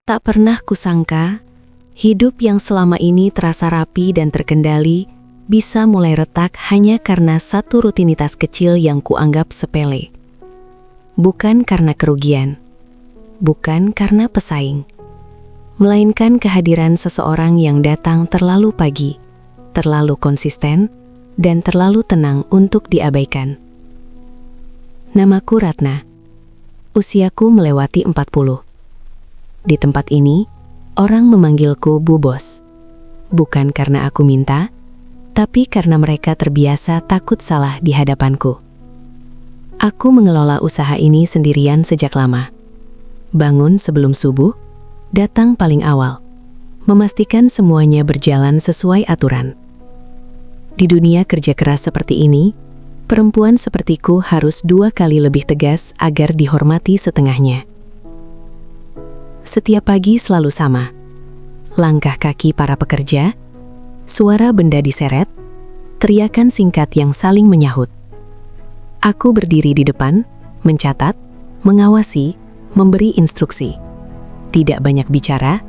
Tak pernah kusangka, hidup yang selama ini terasa rapi dan terkendali bisa mulai retak hanya karena satu rutinitas kecil yang kuanggap sepele. Bukan karena kerugian, bukan karena pesaing, melainkan kehadiran seseorang yang datang terlalu pagi, terlalu konsisten, dan terlalu tenang untuk diabaikan. Namaku Ratna. Usiaku melewati 40. Di tempat ini, orang memanggilku Bu Bos. Bukan karena aku minta, tapi karena mereka terbiasa takut salah di hadapanku. Aku mengelola usaha ini sendirian sejak lama. Bangun sebelum subuh, datang paling awal, memastikan semuanya berjalan sesuai aturan. Di dunia kerja keras seperti ini, perempuan sepertiku harus 2 kali lebih tegas agar dihormati setengahnya. Setiap pagi selalu sama. Langkah kaki para pekerja, suara benda diseret, teriakan singkat yang saling menyahut. Aku berdiri di depan, mencatat, mengawasi, memberi instruksi. Tidak banyak bicara,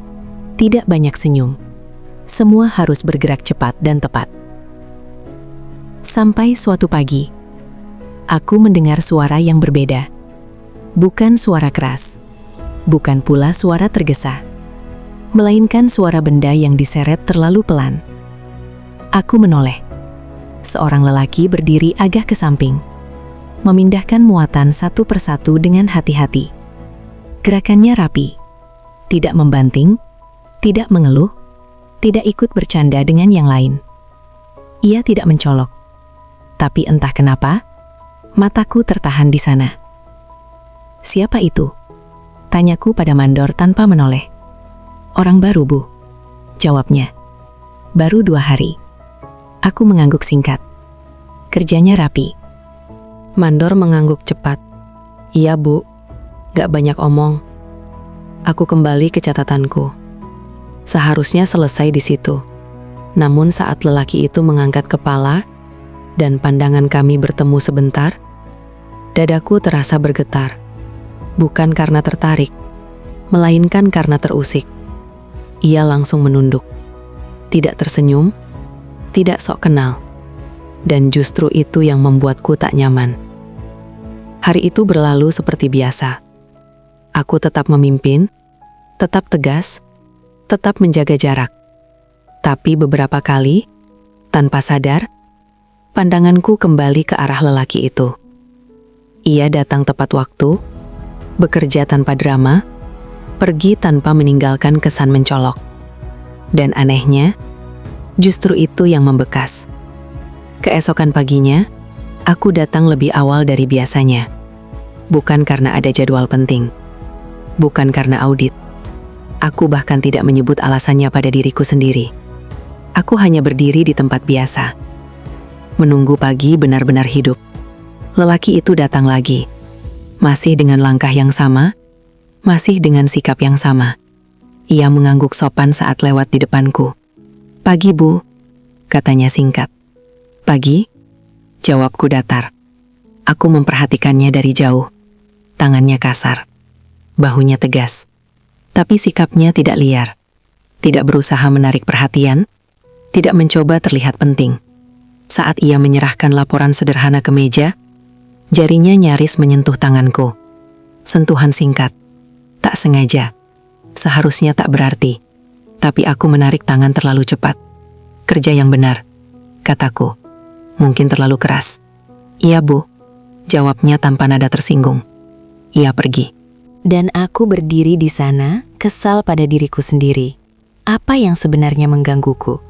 tidak banyak senyum. Semua harus bergerak cepat dan tepat. Sampai suatu pagi, aku mendengar suara yang berbeda. Bukan suara keras, bukan pula suara tergesa, melainkan suara benda yang diseret terlalu pelan. Aku menoleh. Seorang lelaki berdiri agak ke samping, memindahkan muatan satu persatu dengan hati-hati. Gerakannya rapi, tidak membanting, tidak mengeluh, tidak ikut bercanda dengan yang lain. Ia tidak mencolok, tapi entah kenapa, mataku tertahan di sana. Siapa itu? Tanyaku pada mandor tanpa menoleh. Orang baru, Bu. Jawabnya. Baru 2 hari. Aku mengangguk singkat. Kerjanya rapi. Mandor mengangguk cepat. Iya, Bu. Gak banyak omong. Aku kembali ke catatanku. Seharusnya selesai di situ. Namun saat lelaki itu mengangkat kepala dan pandangan kami bertemu sebentar, dadaku terasa bergetar. Bukan karena tertarik, melainkan karena terusik. Ia langsung menunduk. Tidak tersenyum, tidak sok kenal. Dan justru itu yang membuatku tak nyaman. Hari itu berlalu seperti biasa. Aku tetap memimpin, tetap tegas, tetap menjaga jarak. Tapi beberapa kali, tanpa sadar, pandanganku kembali ke arah lelaki itu. Ia datang tepat waktu, bekerja tanpa drama, pergi tanpa meninggalkan kesan mencolok. Dan anehnya, justru itu yang membekas. Keesokan paginya, aku datang lebih awal dari biasanya. Bukan karena ada jadwal penting. Bukan karena audit. Aku bahkan tidak menyebut alasannya pada diriku sendiri. Aku hanya berdiri di tempat biasa. Menunggu pagi benar-benar hidup. Lelaki itu datang lagi. Masih dengan langkah yang sama, masih dengan sikap yang sama. Ia mengangguk sopan saat lewat di depanku. Pagi, Bu, katanya singkat. Pagi, jawabku datar. Aku memperhatikannya dari jauh. Tangannya kasar, bahunya tegas. Tapi sikapnya tidak liar. Tidak berusaha menarik perhatian, tidak mencoba terlihat penting. Saat ia menyerahkan laporan sederhana ke meja, jarinya nyaris menyentuh tanganku. Sentuhan singkat, tak sengaja. Seharusnya tak berarti, tapi aku menarik tangan terlalu cepat. Kerja yang benar, kataku. Mungkin terlalu keras. Iya, Bu, jawabnya tanpa nada tersinggung. Ia pergi. Dan aku berdiri di sana, kesal pada diriku sendiri. Apa yang sebenarnya menggangguku?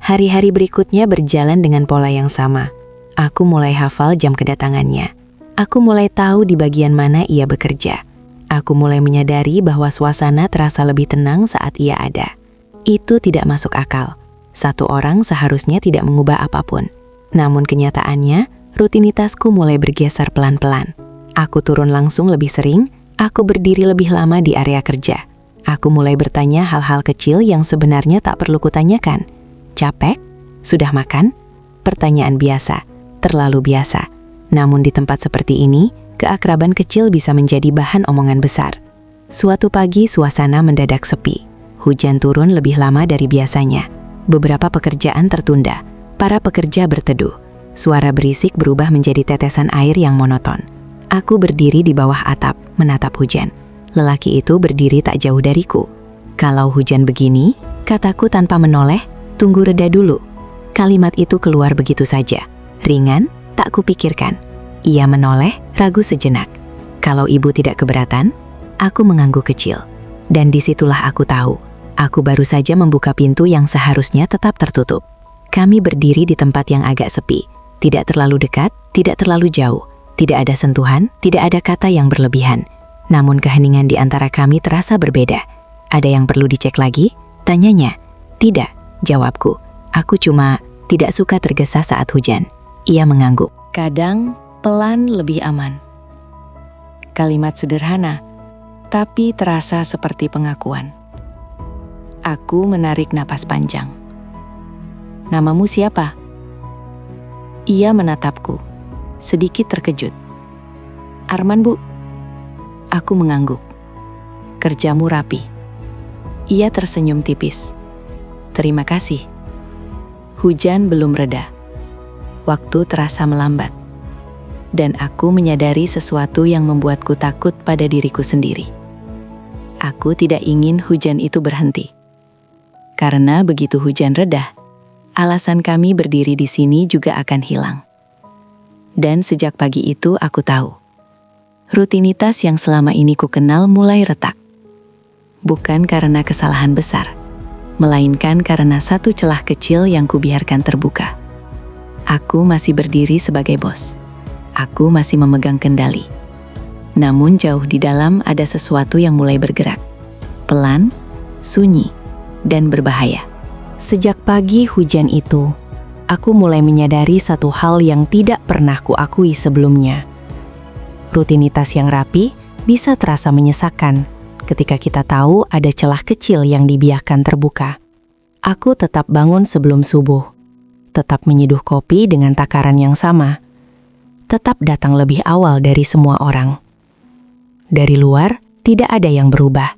Hari-hari berikutnya berjalan dengan pola yang sama. Aku mulai hafal jam kedatangannya. Aku mulai tahu di bagian mana ia bekerja. Aku mulai menyadari bahwa suasana terasa lebih tenang saat ia ada. Itu tidak masuk akal. Satu orang seharusnya tidak mengubah apapun. Namun kenyataannya, rutinitasku mulai bergeser pelan-pelan. Aku turun langsung lebih sering, aku berdiri lebih lama di area kerja. Aku mulai bertanya hal-hal kecil yang sebenarnya tak perlu kutanyakan. Capek? Sudah makan? Pertanyaan biasa, terlalu biasa. Namun di tempat seperti ini, keakraban kecil bisa menjadi bahan omongan besar. Suatu pagi suasana mendadak sepi. Hujan turun lebih lama dari biasanya. Beberapa pekerjaan tertunda. Para pekerja berteduh. Suara berisik berubah menjadi tetesan air yang monoton. Aku berdiri di bawah atap, menatap hujan. Lelaki itu berdiri tak jauh dariku. "Kalau hujan begini," kataku tanpa menoleh, "tunggu reda dulu." Kalimat itu keluar begitu saja. Ringan, tak kupikirkan. Ia menoleh, ragu sejenak. "Kalau ibu tidak keberatan?" Aku mengangguk kecil. Dan disitulah aku tahu, aku baru saja membuka pintu yang seharusnya tetap tertutup. Kami berdiri di tempat yang agak sepi. Tidak terlalu dekat, tidak terlalu jauh. Tidak ada sentuhan, tidak ada kata yang berlebihan. Namun keheningan di antara kami terasa berbeda. "Ada yang perlu dicek lagi?" tanyanya. "Tidak," jawabku. "Aku cuma tidak suka tergesa saat hujan." Ia mengangguk. "Kadang pelan lebih aman." Kalimat sederhana, tapi terasa seperti pengakuan. Aku menarik napas panjang. "Namamu siapa?" Ia menatapku, sedikit terkejut. "Arman, Bu." Aku mengangguk. "Kerjamu rapi." Ia tersenyum tipis. "Terima kasih." Hujan belum reda. Waktu terasa melambat. Dan aku menyadari sesuatu yang membuatku takut pada diriku sendiri. Aku tidak ingin hujan itu berhenti. Karena begitu hujan reda, alasan kami berdiri di sini juga akan hilang. Dan sejak pagi itu aku tahu, rutinitas yang selama ini ku kenal mulai retak. Bukan karena kesalahan besar, melainkan karena satu celah kecil yang kubiarkan terbuka. Aku masih berdiri sebagai bos. Aku masih memegang kendali. Namun jauh di dalam ada sesuatu yang mulai bergerak. Pelan, sunyi, dan berbahaya. Sejak pagi hujan itu, aku mulai menyadari satu hal yang tidak pernah kuakui sebelumnya. Rutinitas yang rapi bisa terasa menyesakan ketika kita tahu ada celah kecil yang dibiarkan terbuka. Aku tetap bangun sebelum subuh, tetap menyeduh kopi dengan takaran yang sama, tetap datang lebih awal dari semua orang. Dari luar, tidak ada yang berubah.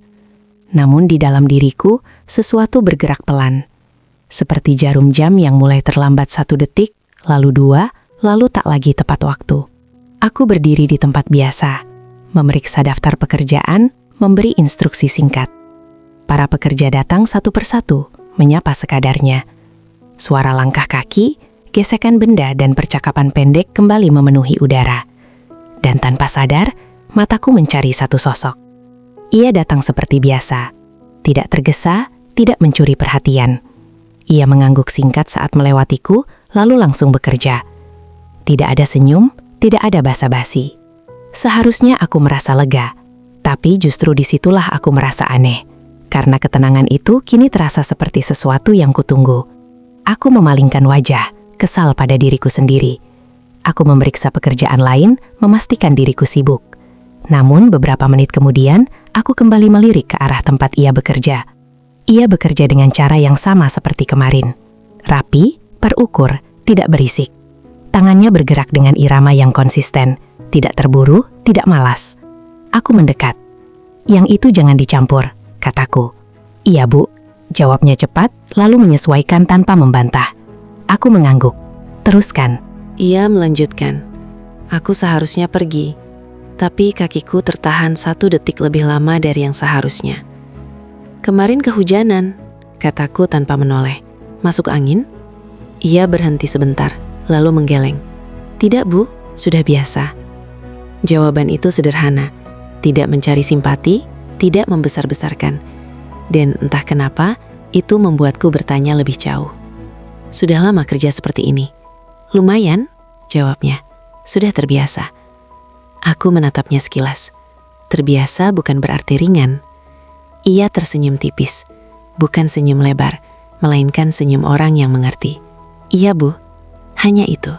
Namun di dalam diriku, sesuatu bergerak pelan. Seperti jarum jam yang mulai terlambat 1 detik, lalu 2, lalu tak lagi tepat waktu. Aku berdiri di tempat biasa, memeriksa daftar pekerjaan, memberi instruksi singkat. Para pekerja datang satu persatu, menyapa sekadarnya. Suara langkah kaki, gesekan benda dan percakapan pendek kembali memenuhi udara. Dan tanpa sadar, mataku mencari satu sosok. Ia datang seperti biasa, tidak tergesa, tidak mencuri perhatian. Ia mengangguk singkat saat melewatiku, lalu langsung bekerja. Tidak ada senyum, tidak ada basa-basi. Seharusnya aku merasa lega, tapi justru disitulah aku merasa aneh. Karena ketenangan itu kini terasa seperti sesuatu yang kutunggu. Aku memalingkan wajah, kesal pada diriku sendiri. Aku memeriksa pekerjaan lain, memastikan diriku sibuk. Namun beberapa menit kemudian, aku kembali melirik ke arah tempat ia bekerja. Ia bekerja dengan cara yang sama seperti kemarin. Rapi, terukur, tidak berisik. Tangannya bergerak dengan irama yang konsisten, tidak terburu, tidak malas. Aku mendekat. "Yang itu jangan dicampur," kataku. "Iya, Bu," jawabnya cepat, lalu menyesuaikan tanpa membantah. Aku mengangguk. "Teruskan." Ia melanjutkan. "Aku seharusnya pergi, tapi kakiku tertahan 1 detik lebih lama dari yang seharusnya." "Kemarin kehujanan," kataku tanpa menoleh. "Masuk angin?" Ia berhenti sebentar, lalu menggeleng. "Tidak, Bu, sudah biasa." Jawaban itu sederhana, tidak mencari simpati, tidak membesar-besarkan. Dan entah kenapa, itu membuatku bertanya lebih jauh. "Sudah lama kerja seperti ini?" "Lumayan," jawabnya. "Sudah terbiasa." Aku menatapnya sekilas. Terbiasa bukan berarti ringan. Ia tersenyum tipis, bukan senyum lebar, melainkan senyum orang yang mengerti. "Iya, Bu, hanya itu."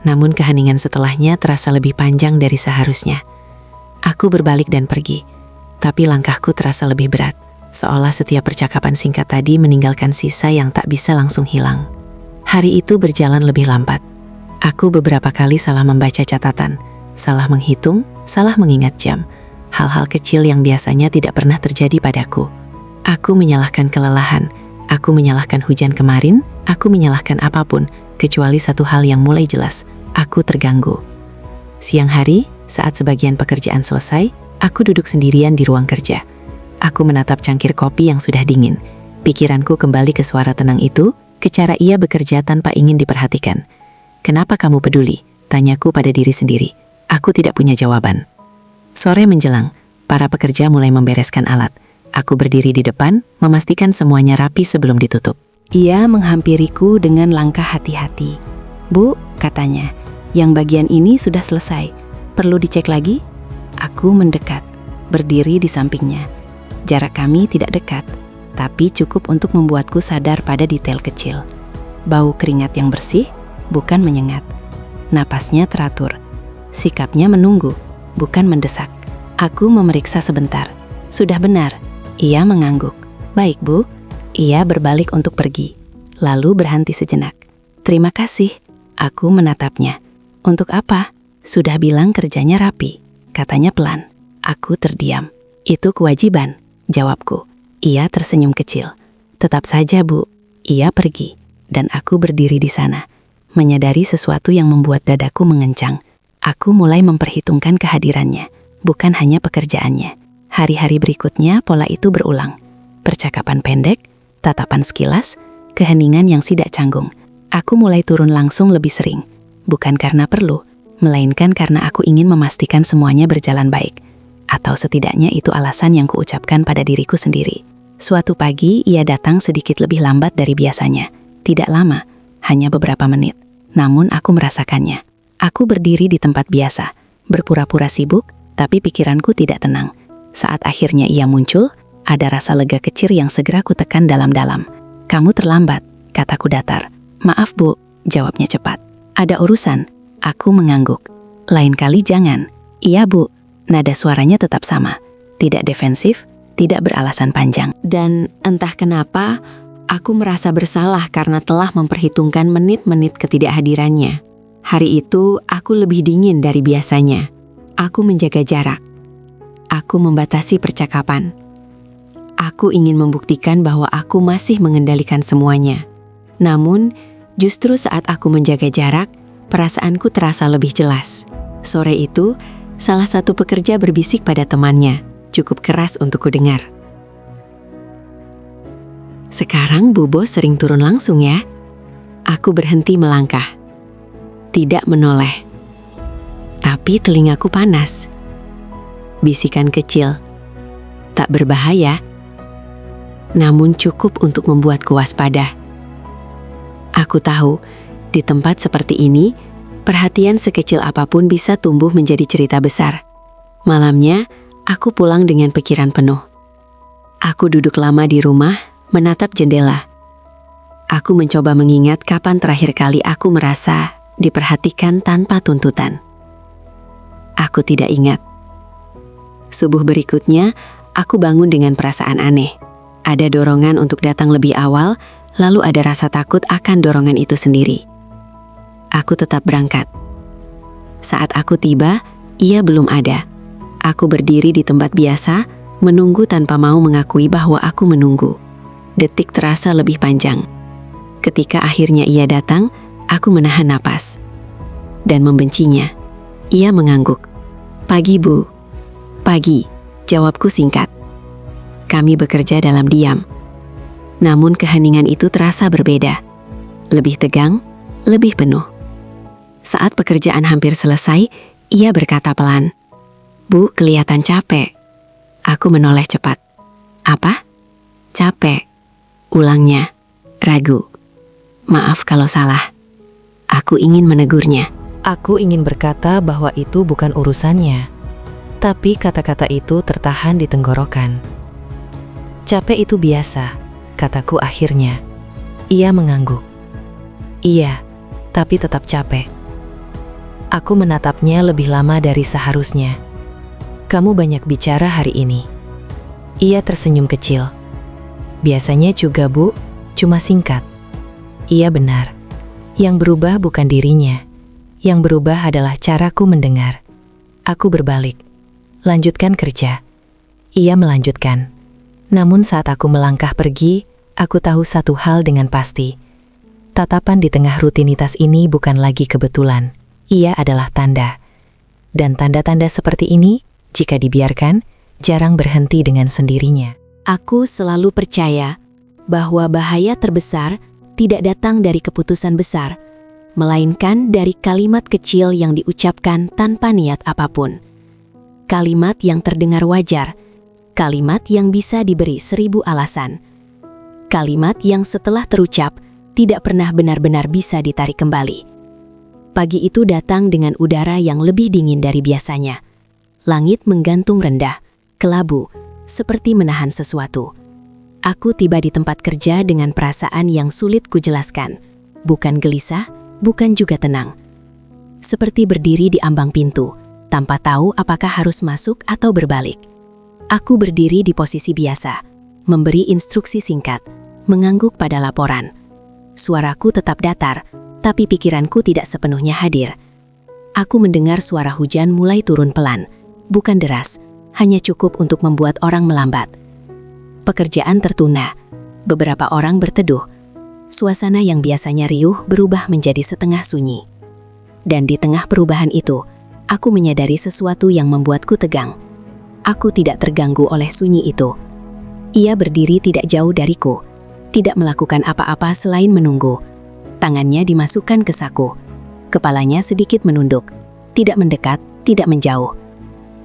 Namun keheningan setelahnya terasa lebih panjang dari seharusnya. Aku berbalik dan pergi, tapi langkahku terasa lebih berat, seolah setiap percakapan singkat tadi meninggalkan sisa yang tak bisa langsung hilang. Hari itu berjalan lebih lambat. Aku beberapa kali salah membaca catatan, salah menghitung, salah mengingat jam. hal-hal kecil yang biasanya tidak pernah terjadi padaku. Aku menyalahkan kelelahan, aku menyalahkan hujan kemarin, aku menyalahkan apapun, kecuali satu hal yang mulai jelas, aku terganggu. Siang hari, saat sebagian pekerjaan selesai, aku duduk sendirian di ruang kerja. Aku menatap cangkir kopi yang sudah dingin. Pikiranku kembali ke suara tenang itu, ke cara ia bekerja tanpa ingin diperhatikan. "Kenapa kamu peduli?" tanyaku pada diri sendiri. Aku tidak punya jawaban. Sore menjelang, para pekerja mulai membereskan alat. Aku berdiri di depan, memastikan semuanya rapi sebelum ditutup. Ia menghampiriku dengan langkah hati-hati. "Bu," katanya, "yang bagian ini sudah selesai. Perlu dicek lagi?" Aku mendekat, berdiri di sampingnya. Jarak kami tidak dekat, tapi cukup untuk membuatku sadar pada detail kecil. Bau keringat yang bersih, bukan menyengat. Napasnya teratur. Sikapnya menunggu, bukan mendesak. Aku memeriksa sebentar. "Sudah benar." Ia mengangguk. "Baik, Bu." Ia berbalik untuk pergi, lalu berhenti sejenak. "Terima kasih." Aku menatapnya. "Untuk apa?" "Sudah bilang kerjanya rapi," katanya pelan. Aku terdiam. "Itu kewajiban," jawabku. Ia tersenyum kecil. "Tetap saja, Bu." Ia pergi, dan aku berdiri di sana, menyadari sesuatu yang membuat dadaku mengencang. Aku mulai memperhitungkan kehadirannya, bukan hanya pekerjaannya. Hari-hari berikutnya pola itu berulang. Percakapan pendek, tatapan sekilas, keheningan yang tidak canggung. Aku mulai turun langsung lebih sering, bukan karena perlu, melainkan karena aku ingin memastikan semuanya berjalan baik. Atau setidaknya itu alasan yang kuucapkan pada diriku sendiri. Suatu pagi ia datang sedikit lebih lambat dari biasanya. Tidak lama, hanya beberapa menit. Namun aku merasakannya. Aku berdiri di tempat biasa, berpura-pura sibuk, tapi pikiranku tidak tenang. Saat akhirnya ia muncul, ada rasa lega kecil yang segera kutekan dalam-dalam. "Kamu terlambat," kataku datar. "Maaf, Bu," jawabnya cepat. "Ada urusan." Aku mengangguk. "Lain kali jangan." "Iya, Bu." Nada suaranya tetap sama. Tidak defensif, tidak beralasan panjang. Dan entah kenapa, aku merasa bersalah karena telah memperhitungkan menit-menit ketidakhadirannya. Hari itu, aku lebih dingin dari biasanya. Aku menjaga jarak. Aku membatasi percakapan. Aku ingin membuktikan bahwa aku masih mengendalikan semuanya. Namun, justru saat aku menjaga jarak, perasaanku terasa lebih jelas. Sore itu, salah satu pekerja berbisik pada temannya, cukup keras untuk kudengar. "Sekarang Bu Bos sering turun langsung ya?" Aku berhenti melangkah. Tidak menoleh. Tapi telingaku panas. Bisikan kecil, tak berbahaya, namun cukup untuk membuatku waspada. Aku tahu, di tempat seperti ini, perhatian sekecil apapun bisa tumbuh menjadi cerita besar. Malamnya, aku pulang dengan pikiran penuh. Aku duduk lama di rumah, menatap jendela. Aku mencoba mengingat kapan terakhir kali aku merasa diperhatikan tanpa tuntutan. Aku tidak ingat. Subuh berikutnya, aku bangun dengan perasaan aneh. Ada dorongan untuk datang lebih awal, lalu ada rasa takut akan dorongan itu sendiri. Aku tetap berangkat. Saat aku tiba, ia belum ada. Aku berdiri di tempat biasa, menunggu tanpa mau mengakui bahwa aku menunggu. Detik terasa lebih panjang. Ketika akhirnya ia datang, aku menahan napas dan membencinya. Ia mengangguk. "Pagi, Bu." "Pagi," jawabku singkat. Kami bekerja dalam diam. Namun keheningan itu terasa berbeda. Lebih tegang, lebih penuh. Saat pekerjaan hampir selesai, ia berkata pelan, "Bu, kelihatan capek." Aku menoleh cepat. "Apa?" "Capek," ulangnya, ragu. Maaf kalau salah. Aku ingin menegurnya. Aku ingin berkata bahwa itu bukan urusannya. Tapi kata-kata itu tertahan di tenggorokan. "Capek itu biasa," kataku akhirnya. Ia mengangguk. "Iya, tapi tetap capek." Aku menatapnya lebih lama dari seharusnya. "Kamu banyak bicara hari ini." Ia tersenyum kecil. "Biasanya juga, Bu, cuma singkat." Ia benar. Yang berubah bukan dirinya. Yang berubah adalah caraku mendengar. Aku berbalik. Lanjutkan kerja. Ia melanjutkan. Namun saat aku melangkah pergi, aku tahu satu hal dengan pasti. Tatapan di tengah rutinitas ini bukan lagi kebetulan. Ia adalah tanda. Dan tanda-tanda seperti ini, jika dibiarkan, jarang berhenti dengan sendirinya. Aku selalu percaya bahwa bahaya terbesar tidak datang dari keputusan besar, melainkan dari kalimat kecil yang diucapkan tanpa niat apapun. Kalimat yang terdengar wajar, kalimat yang bisa diberi 1000 alasan. Kalimat yang setelah terucap tidak pernah benar-benar bisa ditarik kembali. Pagi itu datang dengan udara yang lebih dingin dari biasanya. Langit menggantung rendah, kelabu, seperti menahan sesuatu. Aku tiba di tempat kerja dengan perasaan yang sulit kujelaskan. Bukan gelisah, bukan juga tenang. Seperti berdiri di ambang pintu, tanpa tahu apakah harus masuk atau berbalik. Aku berdiri di posisi biasa, memberi instruksi singkat, mengangguk pada laporan. Suaraku tetap datar, tapi pikiranku tidak sepenuhnya hadir. Aku mendengar suara hujan mulai turun pelan, bukan deras, hanya cukup untuk membuat orang melambat. Pekerjaan tertunda, beberapa orang berteduh. Suasana yang biasanya riuh berubah menjadi setengah sunyi. Dan di tengah perubahan itu, aku menyadari sesuatu yang membuatku tegang. Aku tidak terganggu oleh sunyi itu. Ia berdiri tidak jauh dariku, tidak melakukan apa-apa selain menunggu. Tangannya dimasukkan ke saku. Kepalanya sedikit menunduk, tidak mendekat, tidak menjauh.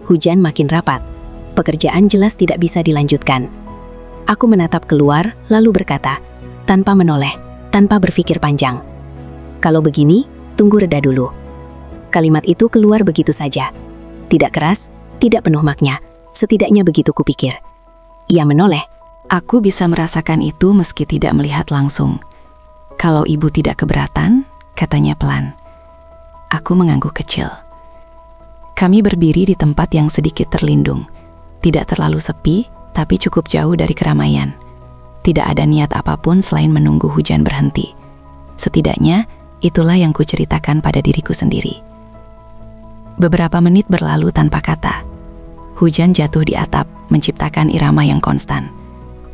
Hujan makin rapat. Pekerjaan jelas tidak bisa dilanjutkan. Aku menatap keluar, lalu berkata, tanpa menoleh, tanpa berpikir panjang. Kalau begini, tunggu reda dulu. Kalimat itu keluar begitu saja. Tidak keras, tidak penuh makna, setidaknya begitu kupikir. Ia menoleh. Aku bisa merasakan itu meski tidak melihat langsung. Kalau ibu tidak keberatan, katanya pelan. Aku mengangguk kecil. Kami berdiri di tempat yang sedikit terlindung. Tidak terlalu sepi, tapi cukup jauh dari keramaian. Tidak ada niat apapun selain menunggu hujan berhenti. Setidaknya, itulah yang kuceritakan pada diriku sendiri. Beberapa menit berlalu tanpa kata. Hujan jatuh di atap, menciptakan irama yang konstan.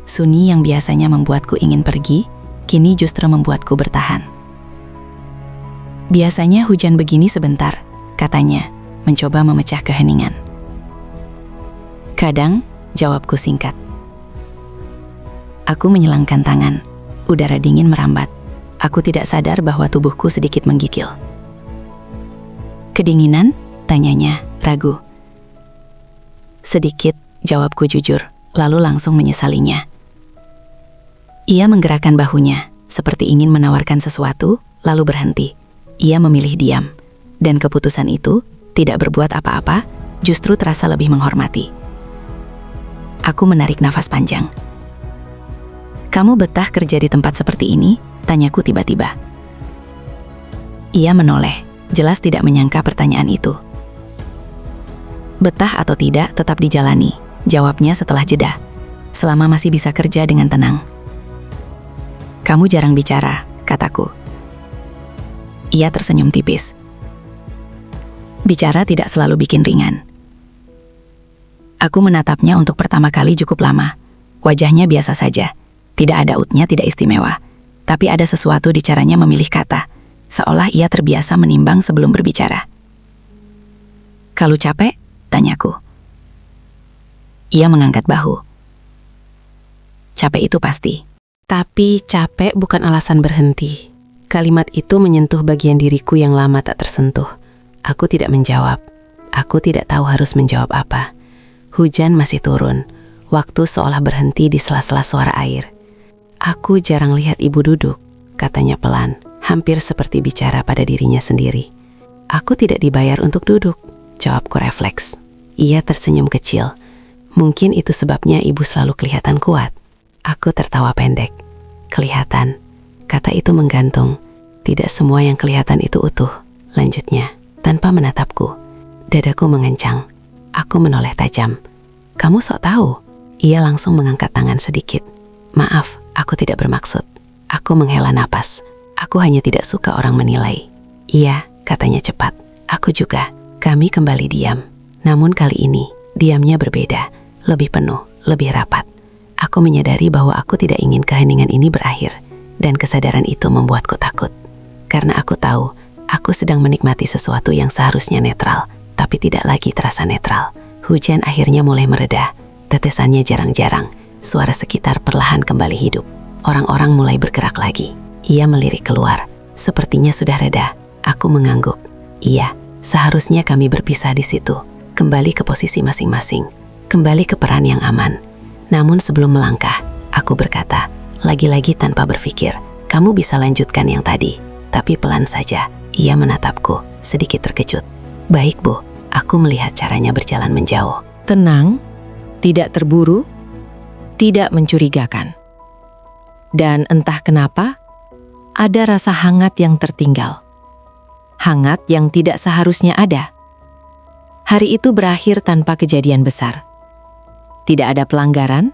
Sunyi yang biasanya membuatku ingin pergi, kini justru membuatku bertahan. Biasanya hujan begini sebentar, katanya, mencoba memecah keheningan. Kadang, jawabku singkat. Aku menyilangkan tangan, udara dingin merambat. Aku tidak sadar bahwa tubuhku sedikit menggigil. Kedinginan? Tanyanya, ragu. Sedikit, jawabku jujur, lalu langsung menyesalinya. Ia menggerakkan bahunya, seperti ingin menawarkan sesuatu, lalu berhenti. Ia memilih diam, dan keputusan itu, tidak berbuat apa-apa, justru terasa lebih menghormati. Aku menarik nafas panjang. Kamu betah kerja di tempat seperti ini? Tanyaku tiba-tiba. Ia menoleh, jelas tidak menyangka pertanyaan itu. Betah atau tidak tetap dijalani, jawabnya setelah jeda. Selama masih bisa kerja dengan tenang. Kamu jarang bicara, kataku. Ia tersenyum tipis. Bicara tidak selalu bikin ringan. Aku menatapnya untuk pertama kali cukup lama. Wajahnya biasa saja. Tidak ada utnya, tidak istimewa. Tapi ada sesuatu di caranya memilih kata, seolah ia terbiasa menimbang sebelum berbicara. Kalau capek? Tanyaku. Ia mengangkat bahu. Capek itu pasti. Tapi capek bukan alasan berhenti. Kalimat itu menyentuh bagian diriku yang lama tak tersentuh. Aku tidak menjawab. Aku tidak tahu harus menjawab apa. Hujan masih turun. Waktu seolah berhenti di sela-sela suara air. Aku jarang lihat ibu duduk, katanya pelan, hampir seperti bicara pada dirinya sendiri. Aku tidak dibayar untuk duduk, jawabku refleks. Ia tersenyum kecil. Mungkin itu sebabnya ibu selalu kelihatan kuat. Aku tertawa pendek. Kelihatan. Kata itu menggantung. Tidak semua yang kelihatan itu utuh. Lanjutnya, tanpa menatapku. Dadaku mengencang. Aku menoleh tajam. Kamu sok tahu. Ia langsung mengangkat tangan sedikit. Maaf, aku tidak bermaksud. Aku menghela napas. Aku hanya tidak suka orang menilai. Iya, katanya cepat. Aku juga. Kami kembali diam. Namun kali ini, Diamnya berbeda, lebih penuh, lebih rapat. Aku menyadari bahwa aku tidak ingin keheningan ini berakhir, dan kesadaran itu membuatku takut. Karena aku tahu, aku sedang menikmati sesuatu yang seharusnya netral, tapi tidak lagi terasa netral. Hujan akhirnya mulai mereda, tetesannya jarang-jarang, suara sekitar perlahan kembali hidup. Orang-orang mulai bergerak lagi. Ia melirik keluar, sepertinya sudah reda. Aku mengangguk. Iya, seharusnya kami berpisah di situ, kembali ke posisi masing-masing, kembali ke peran yang aman. Namun sebelum melangkah, aku berkata, lagi-lagi tanpa berpikir, kamu bisa lanjutkan yang tadi, tapi pelan saja. Ia menatapku, sedikit terkejut. Baik, Bu, aku melihat caranya berjalan menjauh. Tenang, tidak terburu, tidak mencurigakan. Dan entah kenapa, ada rasa hangat yang tertinggal. Hangat yang tidak seharusnya ada. Hari itu berakhir tanpa kejadian besar. Tidak ada pelanggaran,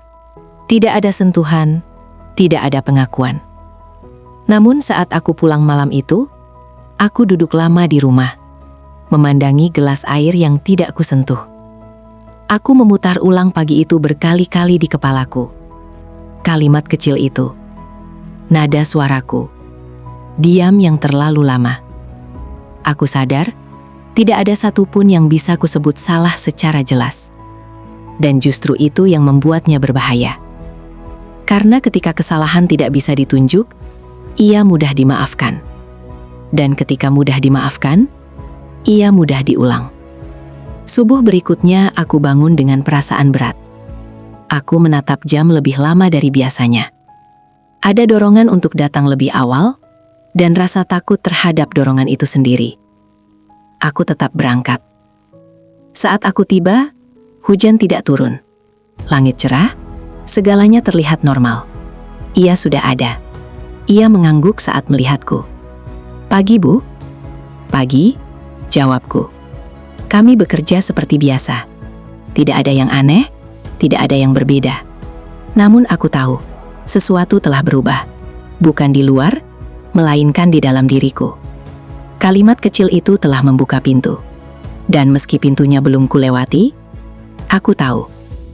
tidak ada sentuhan, tidak ada pengakuan. Namun saat aku pulang malam itu, aku duduk lama di rumah, memandangi gelas air yang tidak kusentuh. Aku memutar ulang pagi itu berkali-kali di kepalaku. Kalimat kecil itu, nada suaraku, diam yang terlalu lama. Aku sadar, tidak ada satupun yang bisa kusebut salah secara jelas. Dan justru itu yang membuatnya berbahaya. Karena ketika kesalahan tidak bisa ditunjuk, ia mudah dimaafkan. Dan ketika mudah dimaafkan, ia mudah diulang. Subuh berikutnya aku bangun dengan perasaan berat. Aku menatap jam lebih lama dari biasanya. Ada dorongan untuk datang lebih awal, dan rasa takut terhadap dorongan itu sendiri. Aku tetap berangkat. Saat aku tiba, hujan tidak turun. Langit cerah, segalanya terlihat normal. Ia sudah ada. Ia mengangguk saat melihatku. Pagi, Bu. Pagi, jawabku. Kami bekerja seperti biasa. Tidak ada yang aneh, tidak ada yang berbeda. Namun aku tahu, sesuatu telah berubah. Bukan di luar, melainkan di dalam diriku. Kalimat kecil itu telah membuka pintu. Dan meski pintunya belum kulewati, aku tahu,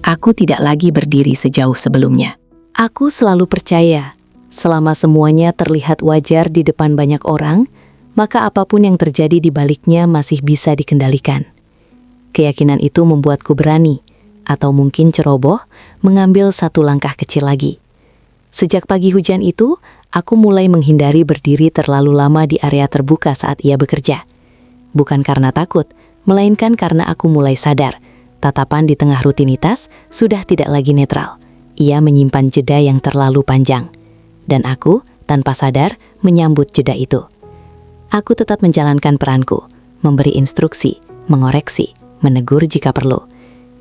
aku tidak lagi berdiri sejauh sebelumnya. Aku selalu percaya, selama semuanya terlihat wajar di depan banyak orang, maka apapun yang terjadi di baliknya masih bisa dikendalikan. Keyakinan itu membuatku berani, atau mungkin ceroboh, mengambil satu langkah kecil lagi. Sejak pagi hujan itu, aku mulai menghindari berdiri terlalu lama di area terbuka saat ia bekerja. Bukan karena takut, melainkan karena aku mulai sadar, tatapan di tengah rutinitas sudah tidak lagi netral. Ia menyimpan jeda yang terlalu panjang. Dan aku, tanpa sadar, menyambut jeda itu. Aku tetap menjalankan peranku, memberi instruksi, mengoreksi, menegur jika perlu.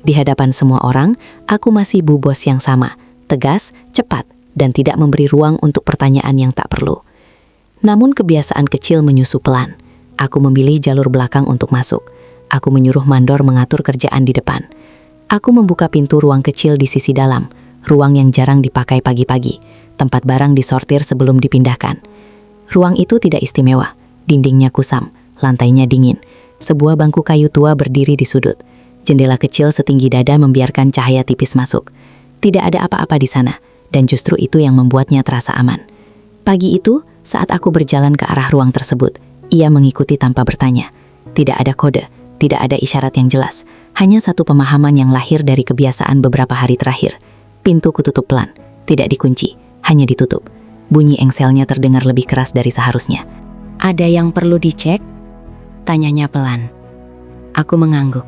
Di hadapan semua orang, aku masih Bu Bos yang sama, tegas, cepat, dan tidak memberi ruang untuk pertanyaan yang tak perlu. Namun kebiasaan kecil menyusup pelan. Aku memilih jalur belakang untuk masuk. Aku menyuruh mandor mengatur kerjaan di depan. Aku membuka pintu ruang kecil di sisi dalam, ruang yang jarang dipakai pagi-pagi, tempat barang disortir sebelum dipindahkan. Ruang itu tidak istimewa, dindingnya kusam, lantainya dingin. Sebuah bangku kayu tua berdiri di sudut. Jendela kecil setinggi dada membiarkan cahaya tipis masuk. Tidak ada apa-apa di sana. Dan justru itu yang membuatnya terasa aman. Pagi itu, saat aku berjalan ke arah ruang tersebut, ia mengikuti tanpa bertanya. Tidak ada kode, tidak ada isyarat yang jelas, hanya satu pemahaman yang lahir dari kebiasaan beberapa hari terakhir. Pintu kututup pelan, tidak dikunci, hanya ditutup. Bunyi engselnya terdengar lebih keras dari seharusnya. Ada yang perlu dicek? Tanyanya pelan. Aku mengangguk.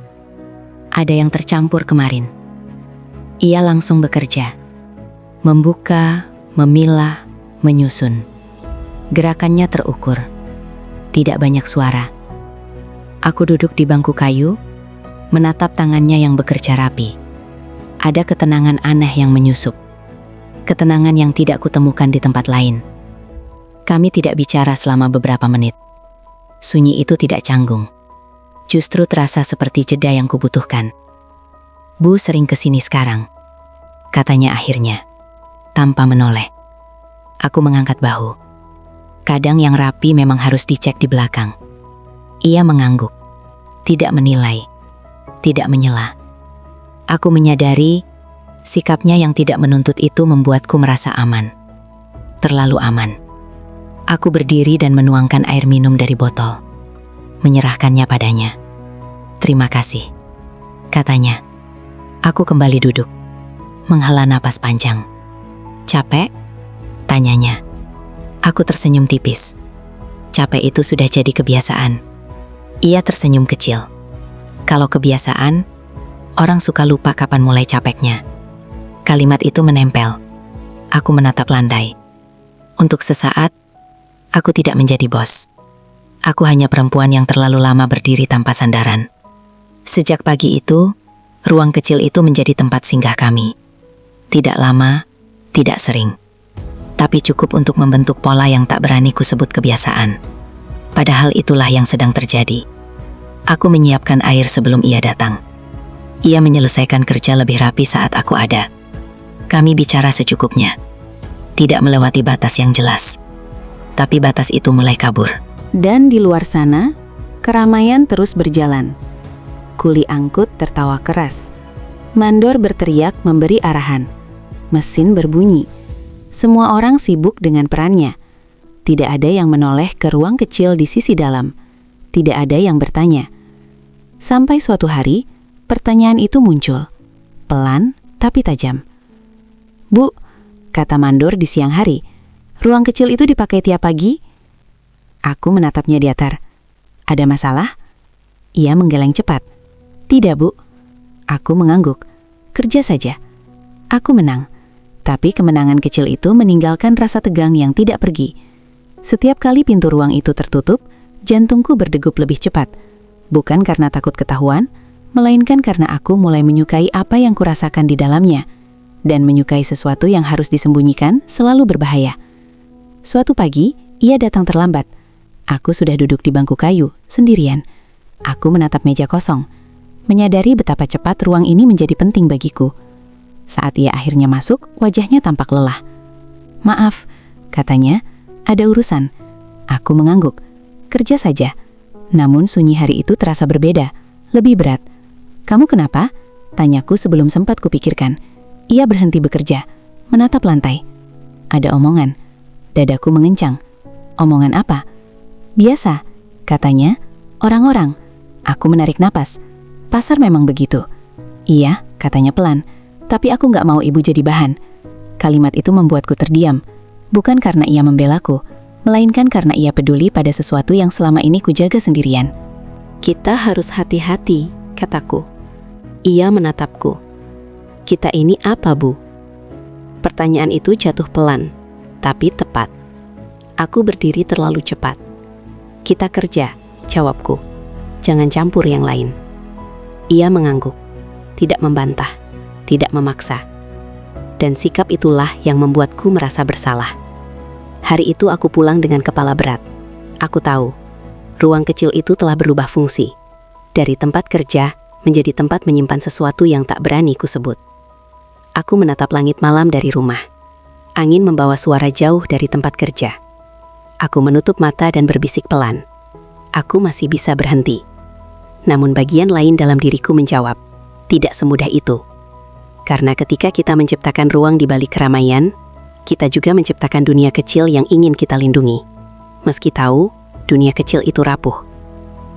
Ada yang tercampur kemarin. Ia langsung bekerja. Membuka, memilah, menyusun. Gerakannya terukur. Tidak banyak suara. Aku duduk di bangku kayu, menatap tangannya yang bekerja rapi. Ada ketenangan aneh yang menyusup. Ketenangan yang tidak kutemukan di tempat lain. Kami tidak bicara selama beberapa menit. Sunyi itu tidak canggung. Justru terasa seperti jeda yang kubutuhkan. Bu sering kesini sekarang, katanya akhirnya. Tanpa menoleh. Aku mengangkat bahu. Kadang yang rapi memang harus dicek di belakang. Ia mengangguk. Tidak menilai. Tidak menyela. Aku menyadari sikapnya yang tidak menuntut itu membuatku merasa aman. Terlalu aman. Aku berdiri dan menuangkan air minum dari botol. Menyerahkannya padanya. "Terima kasih," katanya. Aku kembali duduk. Menghela napas panjang. "Capek?" tanyanya. Aku tersenyum tipis. Capek itu sudah jadi kebiasaan. Ia tersenyum kecil. Kalau kebiasaan, orang suka lupa kapan mulai capeknya. Kalimat itu menempel. Aku menatap lantai. Untuk sesaat, aku tidak menjadi bos. Aku hanya perempuan yang terlalu lama berdiri tanpa sandaran. Sejak pagi itu, ruang kecil itu menjadi tempat singgah kami. Tidak lama, tidak sering. Tapi cukup untuk membentuk pola yang tak berani kusebut kebiasaan. Padahal itulah yang sedang terjadi. Aku menyiapkan air sebelum ia datang. Ia menyelesaikan kerja lebih rapi saat aku ada. Kami bicara secukupnya. Tidak melewati batas yang jelas. Tapi batas itu mulai kabur. Dan di luar sana, keramaian terus berjalan. Kuli angkut tertawa keras. Mandor berteriak memberi arahan. Mesin berbunyi. Semua orang sibuk dengan perannya. Tidak ada yang menoleh ke ruang kecil di sisi dalam. Tidak ada yang bertanya. Sampai suatu hari, pertanyaan itu muncul. Pelan tapi tajam. "Bu," kata Mandor di siang hari, "ruang kecil itu dipakai tiap pagi?" Aku menatapnya datar. "Ada masalah?" Ia menggeleng cepat. "Tidak, Bu." Aku mengangguk. "Kerja saja." Aku menang. Tapi kemenangan kecil itu meninggalkan rasa tegang yang tidak pergi. Setiap kali pintu ruang itu tertutup, jantungku berdegup lebih cepat. Bukan karena takut ketahuan, melainkan karena aku mulai menyukai apa yang kurasakan di dalamnya. Dan menyukai sesuatu yang harus disembunyikan selalu berbahaya. Suatu pagi, ia datang terlambat. Aku sudah duduk di bangku kayu, sendirian. Aku menatap meja kosong, menyadari betapa cepat ruang ini menjadi penting bagiku. Saat ia akhirnya masuk, wajahnya tampak lelah. "Maaf," katanya, "ada urusan." Aku mengangguk. "Kerja saja." Namun sunyi hari itu terasa berbeda, lebih berat. "Kamu kenapa?" tanyaku sebelum sempat kupikirkan. Ia berhenti bekerja, menatap lantai. Ada omongan. Dadaku mengencang. "Omongan apa?" "Biasa," katanya, "orang-orang." Aku menarik napas. "Pasar memang begitu." "Iya," katanya pelan. "Tapi aku nggak mau ibu jadi bahan." Kalimat itu membuatku terdiam. Bukan karena ia membelaku, melainkan karena ia peduli pada sesuatu yang selama ini kujaga sendirian. "Kita harus hati-hati," kataku. Ia menatapku. "Kita ini apa, Bu?" Pertanyaan itu jatuh pelan, tapi tepat. Aku berdiri terlalu cepat. "Kita kerja," jawabku. "Jangan campur yang lain." Ia mengangguk, tidak membantah, tidak memaksa. Dan sikap itulah yang membuatku merasa bersalah. Hari itu aku pulang dengan kepala berat. Aku tahu, ruang kecil itu telah berubah fungsi. Dari tempat kerja menjadi tempat menyimpan sesuatu yang tak berani kusebut. Aku menatap langit malam dari rumah. Angin membawa suara jauh dari tempat kerja. Aku menutup mata dan berbisik pelan. Aku masih bisa berhenti. Namun bagian lain dalam diriku menjawab, tidak semudah itu. Karena ketika kita menciptakan ruang di balik keramaian, kita juga menciptakan dunia kecil yang ingin kita lindungi. Meski tahu, dunia kecil itu rapuh.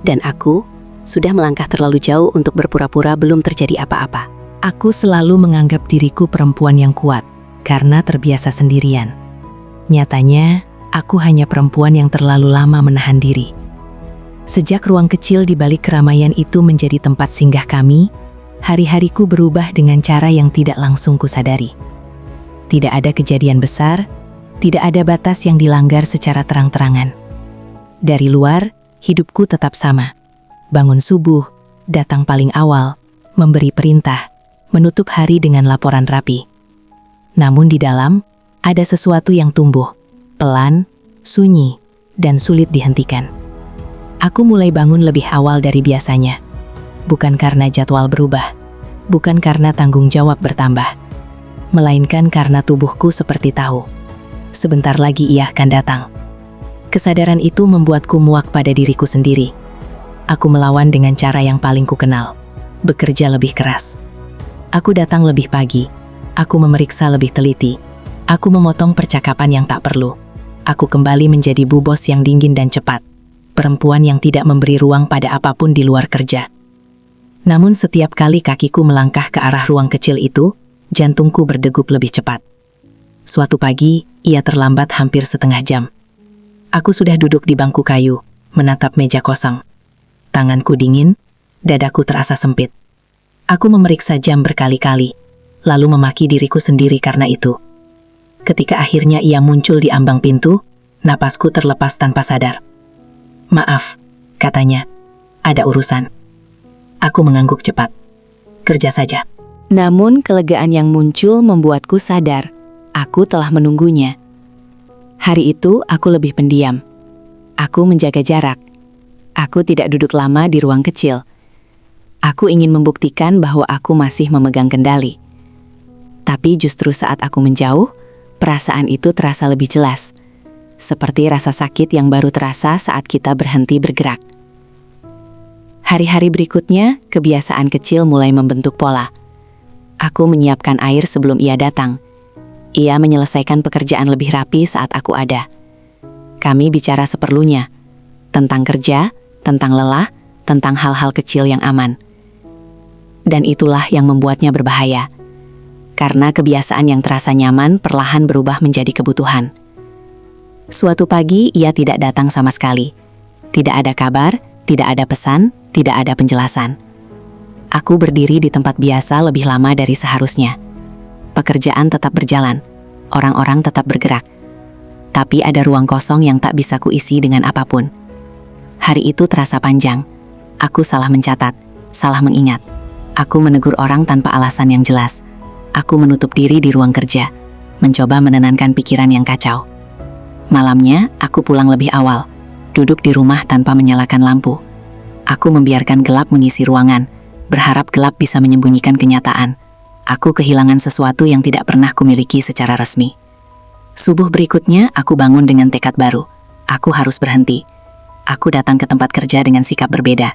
Dan aku sudah melangkah terlalu jauh untuk berpura-pura belum terjadi apa-apa. Aku selalu menganggap diriku perempuan yang kuat, karena terbiasa sendirian. Nyatanya, aku hanya perempuan yang terlalu lama menahan diri. Sejak ruang kecil di balik keramaian itu menjadi tempat singgah kami, hari-hariku berubah dengan cara yang tidak langsung kusadari. Tidak ada kejadian besar, tidak ada batas yang dilanggar secara terang-terangan. Dari luar, hidupku tetap sama. Bangun subuh, datang paling awal, memberi perintah, menutup hari dengan laporan rapi. Namun di dalam, ada sesuatu yang tumbuh, pelan, sunyi, dan sulit dihentikan. Aku mulai bangun lebih awal dari biasanya. Bukan karena jadwal berubah, bukan karena tanggung jawab bertambah, melainkan karena tubuhku seperti tahu. Sebentar lagi ia akan datang. Kesadaran itu membuatku muak pada diriku sendiri. Aku melawan dengan cara yang paling kukenal, bekerja lebih keras. Aku datang lebih pagi. Aku memeriksa lebih teliti. Aku memotong percakapan yang tak perlu. Aku kembali menjadi bu bos yang dingin dan cepat. Perempuan yang tidak memberi ruang pada apapun di luar kerja. Namun setiap kali kakiku melangkah ke arah ruang kecil itu, jantungku berdegup lebih cepat. Suatu pagi, ia terlambat hampir setengah jam. Aku sudah duduk di bangku kayu, menatap meja kosong. Tanganku dingin, dadaku terasa sempit. Aku memeriksa jam berkali-kali, lalu memaki diriku sendiri karena itu. Ketika akhirnya ia muncul di ambang pintu, napasku terlepas tanpa sadar. "Maaf," katanya. "Ada urusan." Aku mengangguk cepat. "Kerja saja." Namun kelegaan yang muncul membuatku sadar, aku telah menunggunya. Hari itu aku lebih pendiam. Aku menjaga jarak. Aku tidak duduk lama di ruang kecil. Aku ingin membuktikan bahwa aku masih memegang kendali. Tapi justru saat aku menjauh, perasaan itu terasa lebih jelas. Seperti rasa sakit yang baru terasa saat kita berhenti bergerak. Hari-hari berikutnya, kebiasaan kecil mulai membentuk pola. Aku menyiapkan air sebelum ia datang. Ia menyelesaikan pekerjaan lebih rapi saat aku ada. Kami bicara seperlunya, tentang kerja, tentang lelah, tentang hal-hal kecil yang aman. Dan itulah yang membuatnya berbahaya. Karena kebiasaan yang terasa nyaman perlahan berubah menjadi kebutuhan. Suatu pagi ia tidak datang sama sekali. Tidak ada kabar, tidak ada pesan, tidak ada penjelasan. Aku berdiri di tempat biasa lebih lama dari seharusnya. Pekerjaan tetap berjalan, orang-orang tetap bergerak. Tapi ada ruang kosong yang tak bisa kuisi dengan apapun. Hari itu terasa panjang. Aku salah mencatat, salah mengingat. Aku menegur orang tanpa alasan yang jelas. Aku menutup diri di ruang kerja, mencoba menenangkan pikiran yang kacau. Malamnya, aku pulang lebih awal, duduk di rumah tanpa menyalakan lampu. Aku membiarkan gelap mengisi ruangan, berharap gelap bisa menyembunyikan kenyataan. Aku kehilangan sesuatu yang tidak pernah kumiliki secara resmi. Subuh berikutnya, aku bangun dengan tekad baru. Aku harus berhenti. Aku datang ke tempat kerja dengan sikap berbeda.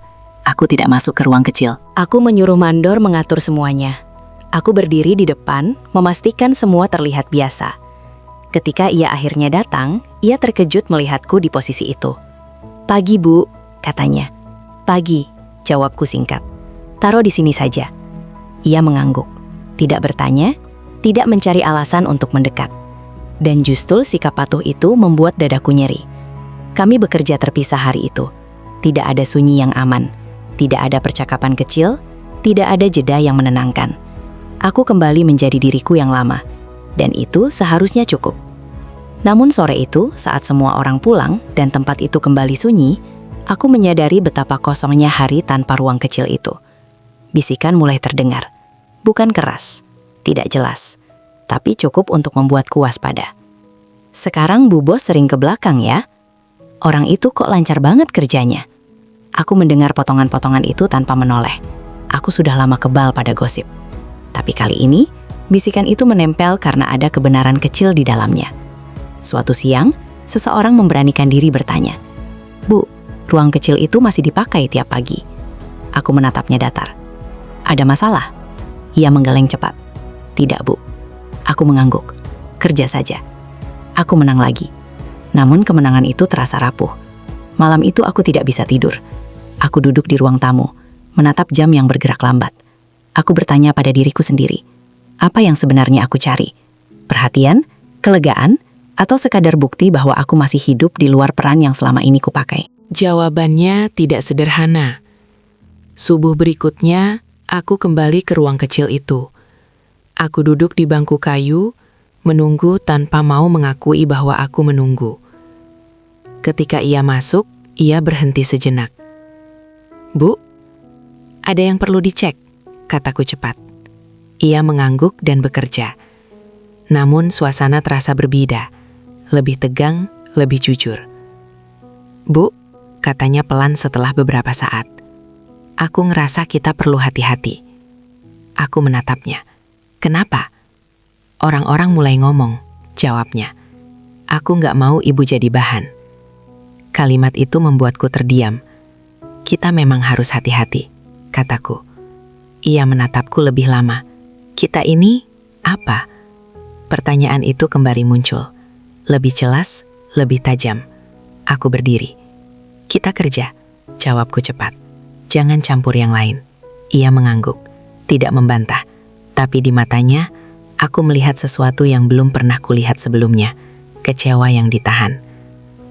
Aku tidak masuk ke ruang kecil. Aku menyuruh mandor mengatur semuanya. Aku berdiri di depan, memastikan semua terlihat biasa. Ketika ia akhirnya datang, ia terkejut melihatku di posisi itu. "Pagi, Bu," katanya. "Pagi," jawabku singkat. "Taruh di sini saja." Ia mengangguk. Tidak bertanya, tidak mencari alasan untuk mendekat. Dan justru sikap patuh itu membuat dadaku nyeri. Kami bekerja terpisah hari itu. Tidak ada sunyi yang aman. Tidak ada percakapan kecil. Tidak ada jeda yang menenangkan. Aku kembali menjadi diriku yang lama. Dan itu seharusnya cukup. Namun sore itu, saat semua orang pulang dan tempat itu kembali sunyi, aku menyadari betapa kosongnya hari tanpa ruang kecil itu. Bisikan mulai terdengar. Bukan keras, tidak jelas, tapi cukup untuk membuatku waspada. "Sekarang Bu Bos sering ke belakang ya? Orang itu kok lancar banget kerjanya." Aku mendengar potongan-potongan itu tanpa menoleh. Aku sudah lama kebal pada gosip. Tapi kali ini, bisikan itu menempel karena ada kebenaran kecil di dalamnya. Suatu siang, seseorang memberanikan diri bertanya, "Bu, ruang kecil itu masih dipakai tiap pagi." Aku menatapnya datar. "Ada masalah?" Ia menggeleng cepat. "Tidak, Bu." Aku mengangguk. "Kerja saja." Aku menang lagi. Namun kemenangan itu terasa rapuh. Malam itu aku tidak bisa tidur. Aku duduk di ruang tamu, menatap jam yang bergerak lambat. Aku bertanya pada diriku sendiri, apa yang sebenarnya aku cari? Perhatian, kelegaan, atau sekadar bukti bahwa aku masih hidup di luar peran yang selama ini kupakai? Jawabannya tidak sederhana. Subuh berikutnya, aku kembali ke ruang kecil itu. Aku duduk di bangku kayu, menunggu tanpa mau mengakui bahwa aku menunggu. Ketika ia masuk, ia berhenti sejenak. "Bu, ada yang perlu dicek," kataku cepat. Ia mengangguk dan bekerja. Namun suasana terasa berbeda, lebih tegang, lebih jujur. "Bu," katanya pelan setelah beberapa saat. "Aku ngerasa kita perlu hati-hati." Aku menatapnya. "Kenapa?" "Orang-orang mulai ngomong," jawabnya. "Aku nggak mau ibu jadi bahan." Kalimat itu membuatku terdiam. "Kita memang harus hati-hati," kataku. Ia menatapku lebih lama. Kita ini apa? Pertanyaan itu kembali muncul. Lebih jelas, lebih tajam. Aku berdiri. Kita kerja, jawabku cepat. Jangan campur yang lain. Ia mengangguk, tidak membantah. Tapi di matanya, aku melihat sesuatu yang belum pernah kulihat sebelumnya. Kecewa yang ditahan.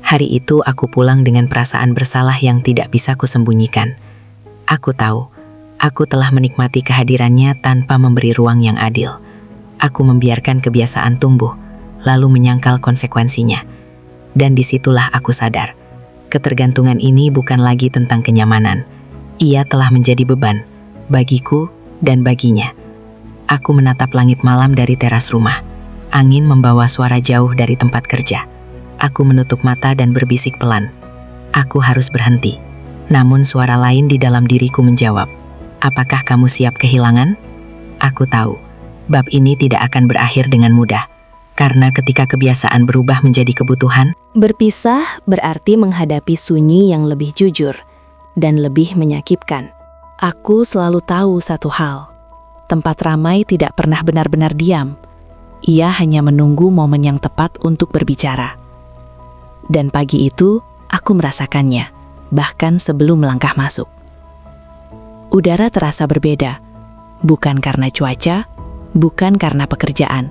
Hari itu aku pulang dengan perasaan bersalah yang tidak bisa kusembunyikan. Aku tahu, aku telah menikmati kehadirannya tanpa memberi ruang yang adil. Aku membiarkan kebiasaan tumbuh, lalu menyangkal konsekuensinya. Dan disitulah aku sadar, ketergantungan ini bukan lagi tentang kenyamanan. Ia telah menjadi beban, bagiku dan baginya. Aku menatap langit malam dari teras rumah. Angin membawa suara jauh dari tempat kerja. Aku menutup mata dan berbisik pelan. Aku harus berhenti. Namun suara lain di dalam diriku menjawab, "Apakah kamu siap kehilangan?" Aku tahu, bab ini tidak akan berakhir dengan mudah. Karena ketika kebiasaan berubah menjadi kebutuhan, Berpisah berarti menghadapi sunyi yang lebih jujur dan lebih menyakitkan. Aku selalu tahu satu hal. Tempat ramai tidak pernah benar-benar diam. Ia hanya menunggu momen yang tepat untuk berbicara. Dan pagi itu, aku merasakannya, bahkan sebelum melangkah masuk. Udara terasa berbeda, bukan karena cuaca, bukan karena pekerjaan,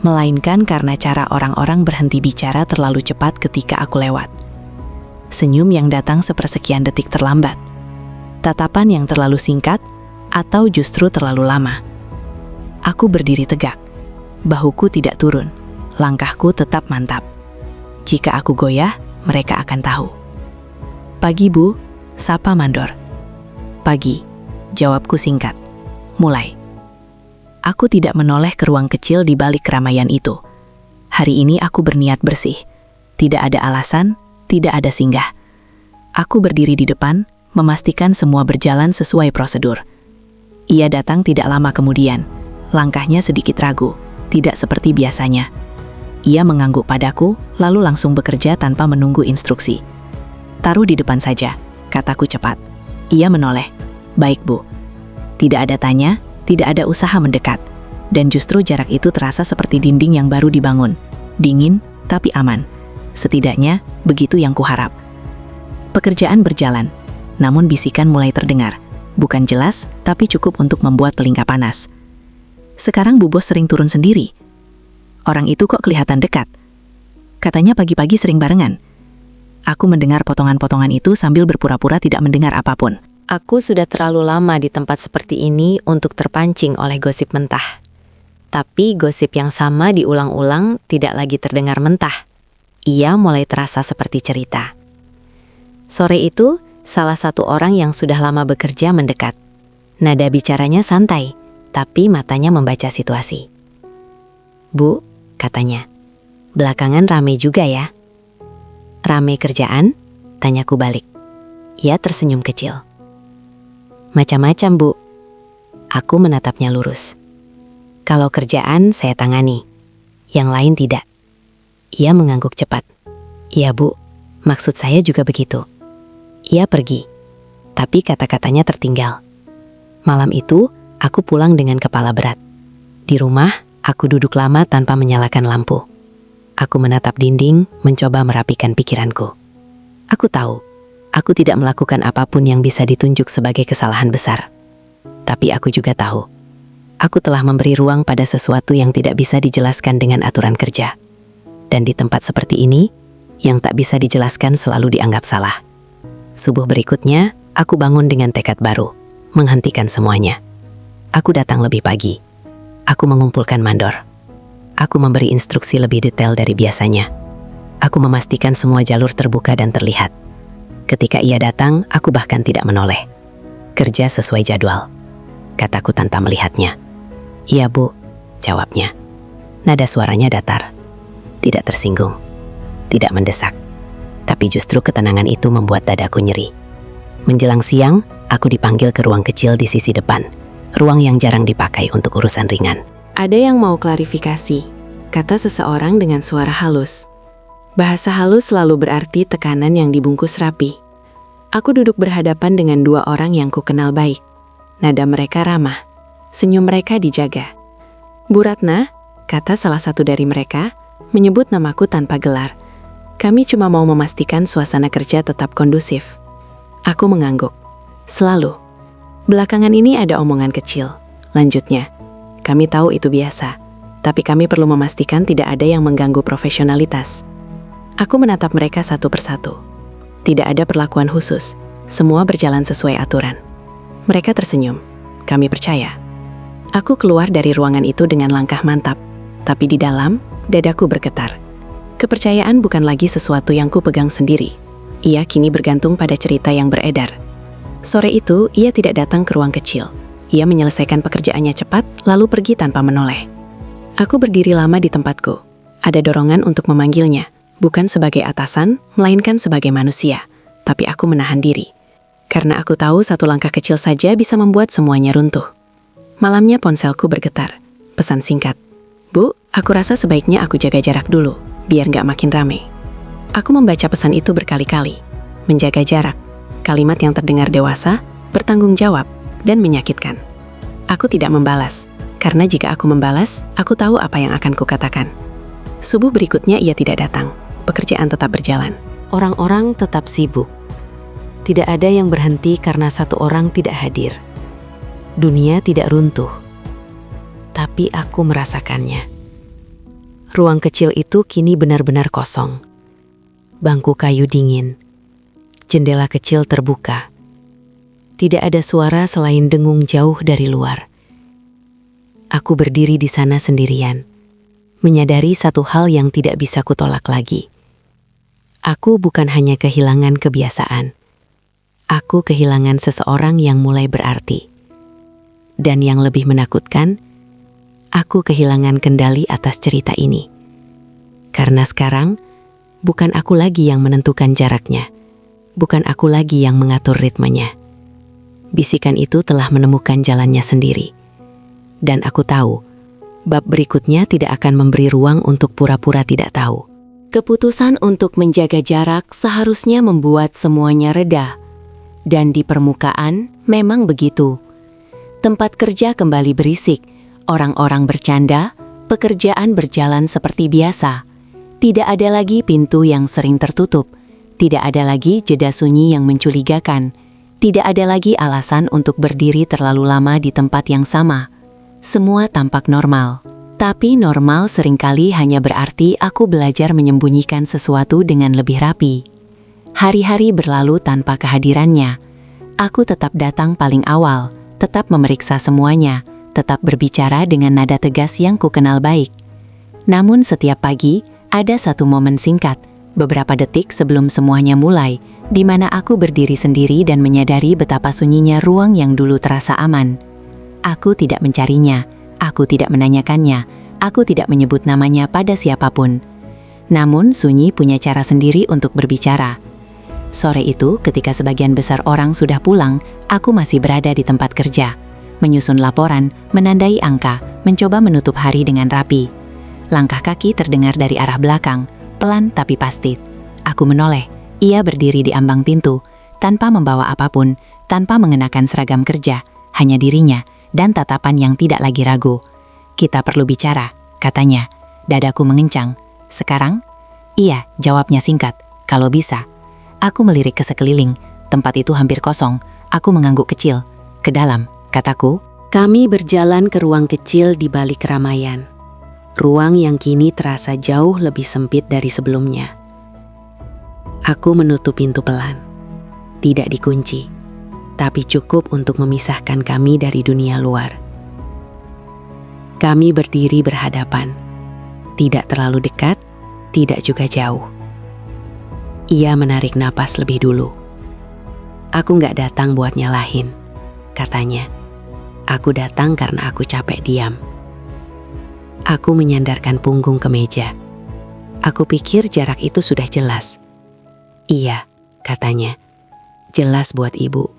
melainkan karena cara orang-orang berhenti bicara terlalu cepat ketika aku lewat. Senyum yang datang sepersekian detik terlambat, tatapan yang terlalu singkat, atau justru terlalu lama. Aku berdiri tegak, bahuku tidak turun, langkahku tetap mantap. Jika aku goyah, mereka akan tahu. "Pagi, Bu," sapa mandor. "Pagi," jawabku singkat. "Mulai." Aku tidak menoleh ke ruang kecil di balik keramaian itu. Hari ini aku berniat bersih. Tidak ada alasan, tidak ada singgah. Aku berdiri di depan, memastikan semua berjalan sesuai prosedur. Ia datang tidak lama kemudian. Langkahnya sedikit ragu, tidak seperti biasanya. Ia mengangguk padaku, lalu langsung bekerja tanpa menunggu instruksi. "Taruh di depan saja," kataku cepat. Ia menoleh. "Baik, Bu." Tidak ada tanya, tidak ada usaha mendekat. Dan justru jarak itu terasa seperti dinding yang baru dibangun. Dingin, tapi aman. Setidaknya, begitu yang kuharap. Pekerjaan berjalan, namun bisikan mulai terdengar. Bukan jelas, tapi cukup untuk membuat telinga panas. "Sekarang Bu Bos sering turun sendiri. Orang itu kok kelihatan dekat. Katanya pagi-pagi sering barengan." Aku mendengar potongan-potongan itu sambil berpura-pura tidak mendengar apapun. Aku sudah terlalu lama di tempat seperti ini untuk terpancing oleh gosip mentah. Tapi gosip yang sama diulang-ulang tidak lagi terdengar mentah. Ia mulai terasa seperti cerita. Sore itu, salah satu orang yang sudah lama bekerja mendekat. Nada bicaranya santai, tapi matanya membaca situasi. "Bu," katanya, "belakangan rame juga ya." "Rame kerjaan?" tanyaku balik. Ia tersenyum kecil. "Macam-macam, Bu." Aku menatapnya lurus. "Kalau kerjaan saya tangani, yang lain tidak." Ia mengangguk cepat. "Iya, Bu, maksud saya juga begitu." Ia pergi, tapi kata-katanya tertinggal. Malam itu, aku pulang dengan kepala berat. Di rumah, aku duduk lama tanpa menyalakan lampu. Aku menatap dinding, mencoba merapikan pikiranku. Aku tahu, aku tidak melakukan apapun yang bisa ditunjuk sebagai kesalahan besar. Tapi aku juga tahu, aku telah memberi ruang pada sesuatu yang tidak bisa dijelaskan dengan aturan kerja. Dan di tempat seperti ini, yang tak bisa dijelaskan selalu dianggap salah. Subuh berikutnya, aku bangun dengan tekad baru, menghentikan semuanya. Aku datang lebih pagi. Aku mengumpulkan mandor. Aku memberi instruksi lebih detail dari biasanya. Aku memastikan semua jalur terbuka dan terlihat. Ketika ia datang, aku bahkan tidak menoleh. "Kerja sesuai jadwal," kataku tanpa melihatnya. "Iya, Bu," jawabnya. Nada suaranya datar, tidak tersinggung, tidak mendesak. Tapi justru ketenangan itu membuat dadaku nyeri. Menjelang siang, aku dipanggil ke ruang kecil di sisi depan, ruang yang jarang dipakai untuk urusan ringan. "Ada yang mau klarifikasi," kata seseorang dengan suara halus. Bahasa halus selalu berarti tekanan yang dibungkus rapi. Aku duduk berhadapan dengan dua orang yang kukenal baik. Nada mereka ramah, Senyum mereka dijaga. "Bu Ratna," kata salah satu dari mereka, menyebut namaku tanpa gelar. "Kami cuma mau memastikan suasana kerja tetap kondusif." Aku mengangguk. "Selalu. Belakangan ini ada omongan kecil," lanjutnya. "Kami tahu itu biasa, tapi kami perlu memastikan tidak ada yang mengganggu profesionalitas." Aku menatap mereka satu persatu. Tidak ada perlakuan khusus, semua berjalan sesuai aturan. Mereka tersenyum. Kami percaya. Aku keluar dari ruangan itu dengan langkah mantap, tapi di dalam, dadaku bergetar. Kepercayaan bukan lagi sesuatu yang ku pegang sendiri. Ia kini bergantung pada cerita yang beredar. Sore itu, ia tidak datang ke ruang kecil. Ia menyelesaikan pekerjaannya cepat, lalu pergi tanpa menoleh. Aku berdiri lama di tempatku. Ada dorongan untuk memanggilnya, bukan sebagai atasan, melainkan sebagai manusia. Tapi aku menahan diri. Karena aku tahu satu langkah kecil saja bisa membuat semuanya runtuh. Malamnya ponselku bergetar. Pesan singkat. "Bu, aku rasa sebaiknya aku jaga jarak dulu, biar nggak makin rame." Aku membaca pesan itu berkali-kali. Menjaga jarak. Kalimat yang terdengar dewasa, bertanggung jawab, dan menyakitkan. Aku tidak membalas, karena jika aku membalas, aku tahu apa yang akan kukatakan. Subuh berikutnya ia tidak datang. Pekerjaan tetap berjalan. Orang-orang tetap sibuk. Tidak ada yang berhenti karena satu orang tidak hadir. Dunia tidak runtuh, tapi aku merasakannya. Ruang kecil itu kini benar-benar kosong. Bangku kayu dingin. Jendela kecil terbuka. Tidak ada suara selain dengung jauh dari luar. Aku berdiri di sana sendirian, menyadari satu hal yang tidak bisa kutolak lagi. Aku bukan hanya kehilangan kebiasaan. Aku kehilangan seseorang yang mulai berarti. Dan yang lebih menakutkan, aku kehilangan kendali atas cerita ini. Karena sekarang, bukan aku lagi yang menentukan jaraknya. Bukan aku lagi yang mengatur ritmenya. Bisikan itu telah menemukan jalannya sendiri. Dan aku tahu, bab berikutnya tidak akan memberi ruang untuk pura-pura tidak tahu. Keputusan untuk menjaga jarak seharusnya membuat semuanya reda. Dan di permukaan memang begitu. Tempat kerja kembali berisik, orang-orang bercanda, pekerjaan berjalan seperti biasa. Tidak ada lagi pintu yang sering tertutup, tidak ada lagi jeda sunyi yang mencurigakan, tidak ada lagi alasan untuk berdiri terlalu lama di tempat yang sama. Semua tampak normal, tapi normal seringkali hanya berarti aku belajar menyembunyikan sesuatu dengan lebih rapi. Hari-hari berlalu tanpa kehadirannya. Aku tetap datang paling awal, tetap memeriksa semuanya, tetap berbicara dengan nada tegas yang kukenal baik. Namun setiap pagi, ada satu momen singkat, beberapa detik sebelum semuanya mulai, di mana aku berdiri sendiri dan menyadari betapa sunyinya ruang yang dulu terasa aman. Aku tidak mencarinya, aku tidak menanyakannya, aku tidak menyebut namanya pada siapapun. Namun sunyi punya cara sendiri untuk berbicara. Sore itu, ketika sebagian besar orang sudah pulang, aku masih berada di tempat kerja. Menyusun laporan, menandai angka, mencoba menutup hari dengan rapi. Langkah kaki terdengar dari arah belakang, pelan tapi pasti. Aku menoleh, ia berdiri di ambang pintu, tanpa membawa apapun, tanpa mengenakan seragam kerja, hanya dirinya, dan tatapan yang tidak lagi ragu. "Kita perlu bicara," katanya. Dadaku mengencang. "Sekarang?" "Iya," jawabnya singkat, "kalau bisa." Aku melirik ke sekeliling, tempat itu hampir kosong. Aku mengangguk kecil. "Ke dalam," kataku. Kami berjalan ke ruang kecil di balik keramaian. Ruang yang kini terasa jauh lebih sempit dari sebelumnya. Aku menutup pintu pelan. Tidak dikunci, tapi cukup untuk memisahkan kami dari dunia luar. Kami berdiri berhadapan. Tidak terlalu dekat, tidak juga jauh. Ia menarik napas lebih dulu. "Aku nggak datang buat nyalahin," katanya. "Aku datang karena aku capek diam." Aku menyandarkan punggung ke meja. Aku pikir jarak itu sudah jelas. "Iya," katanya. "Jelas buat ibu,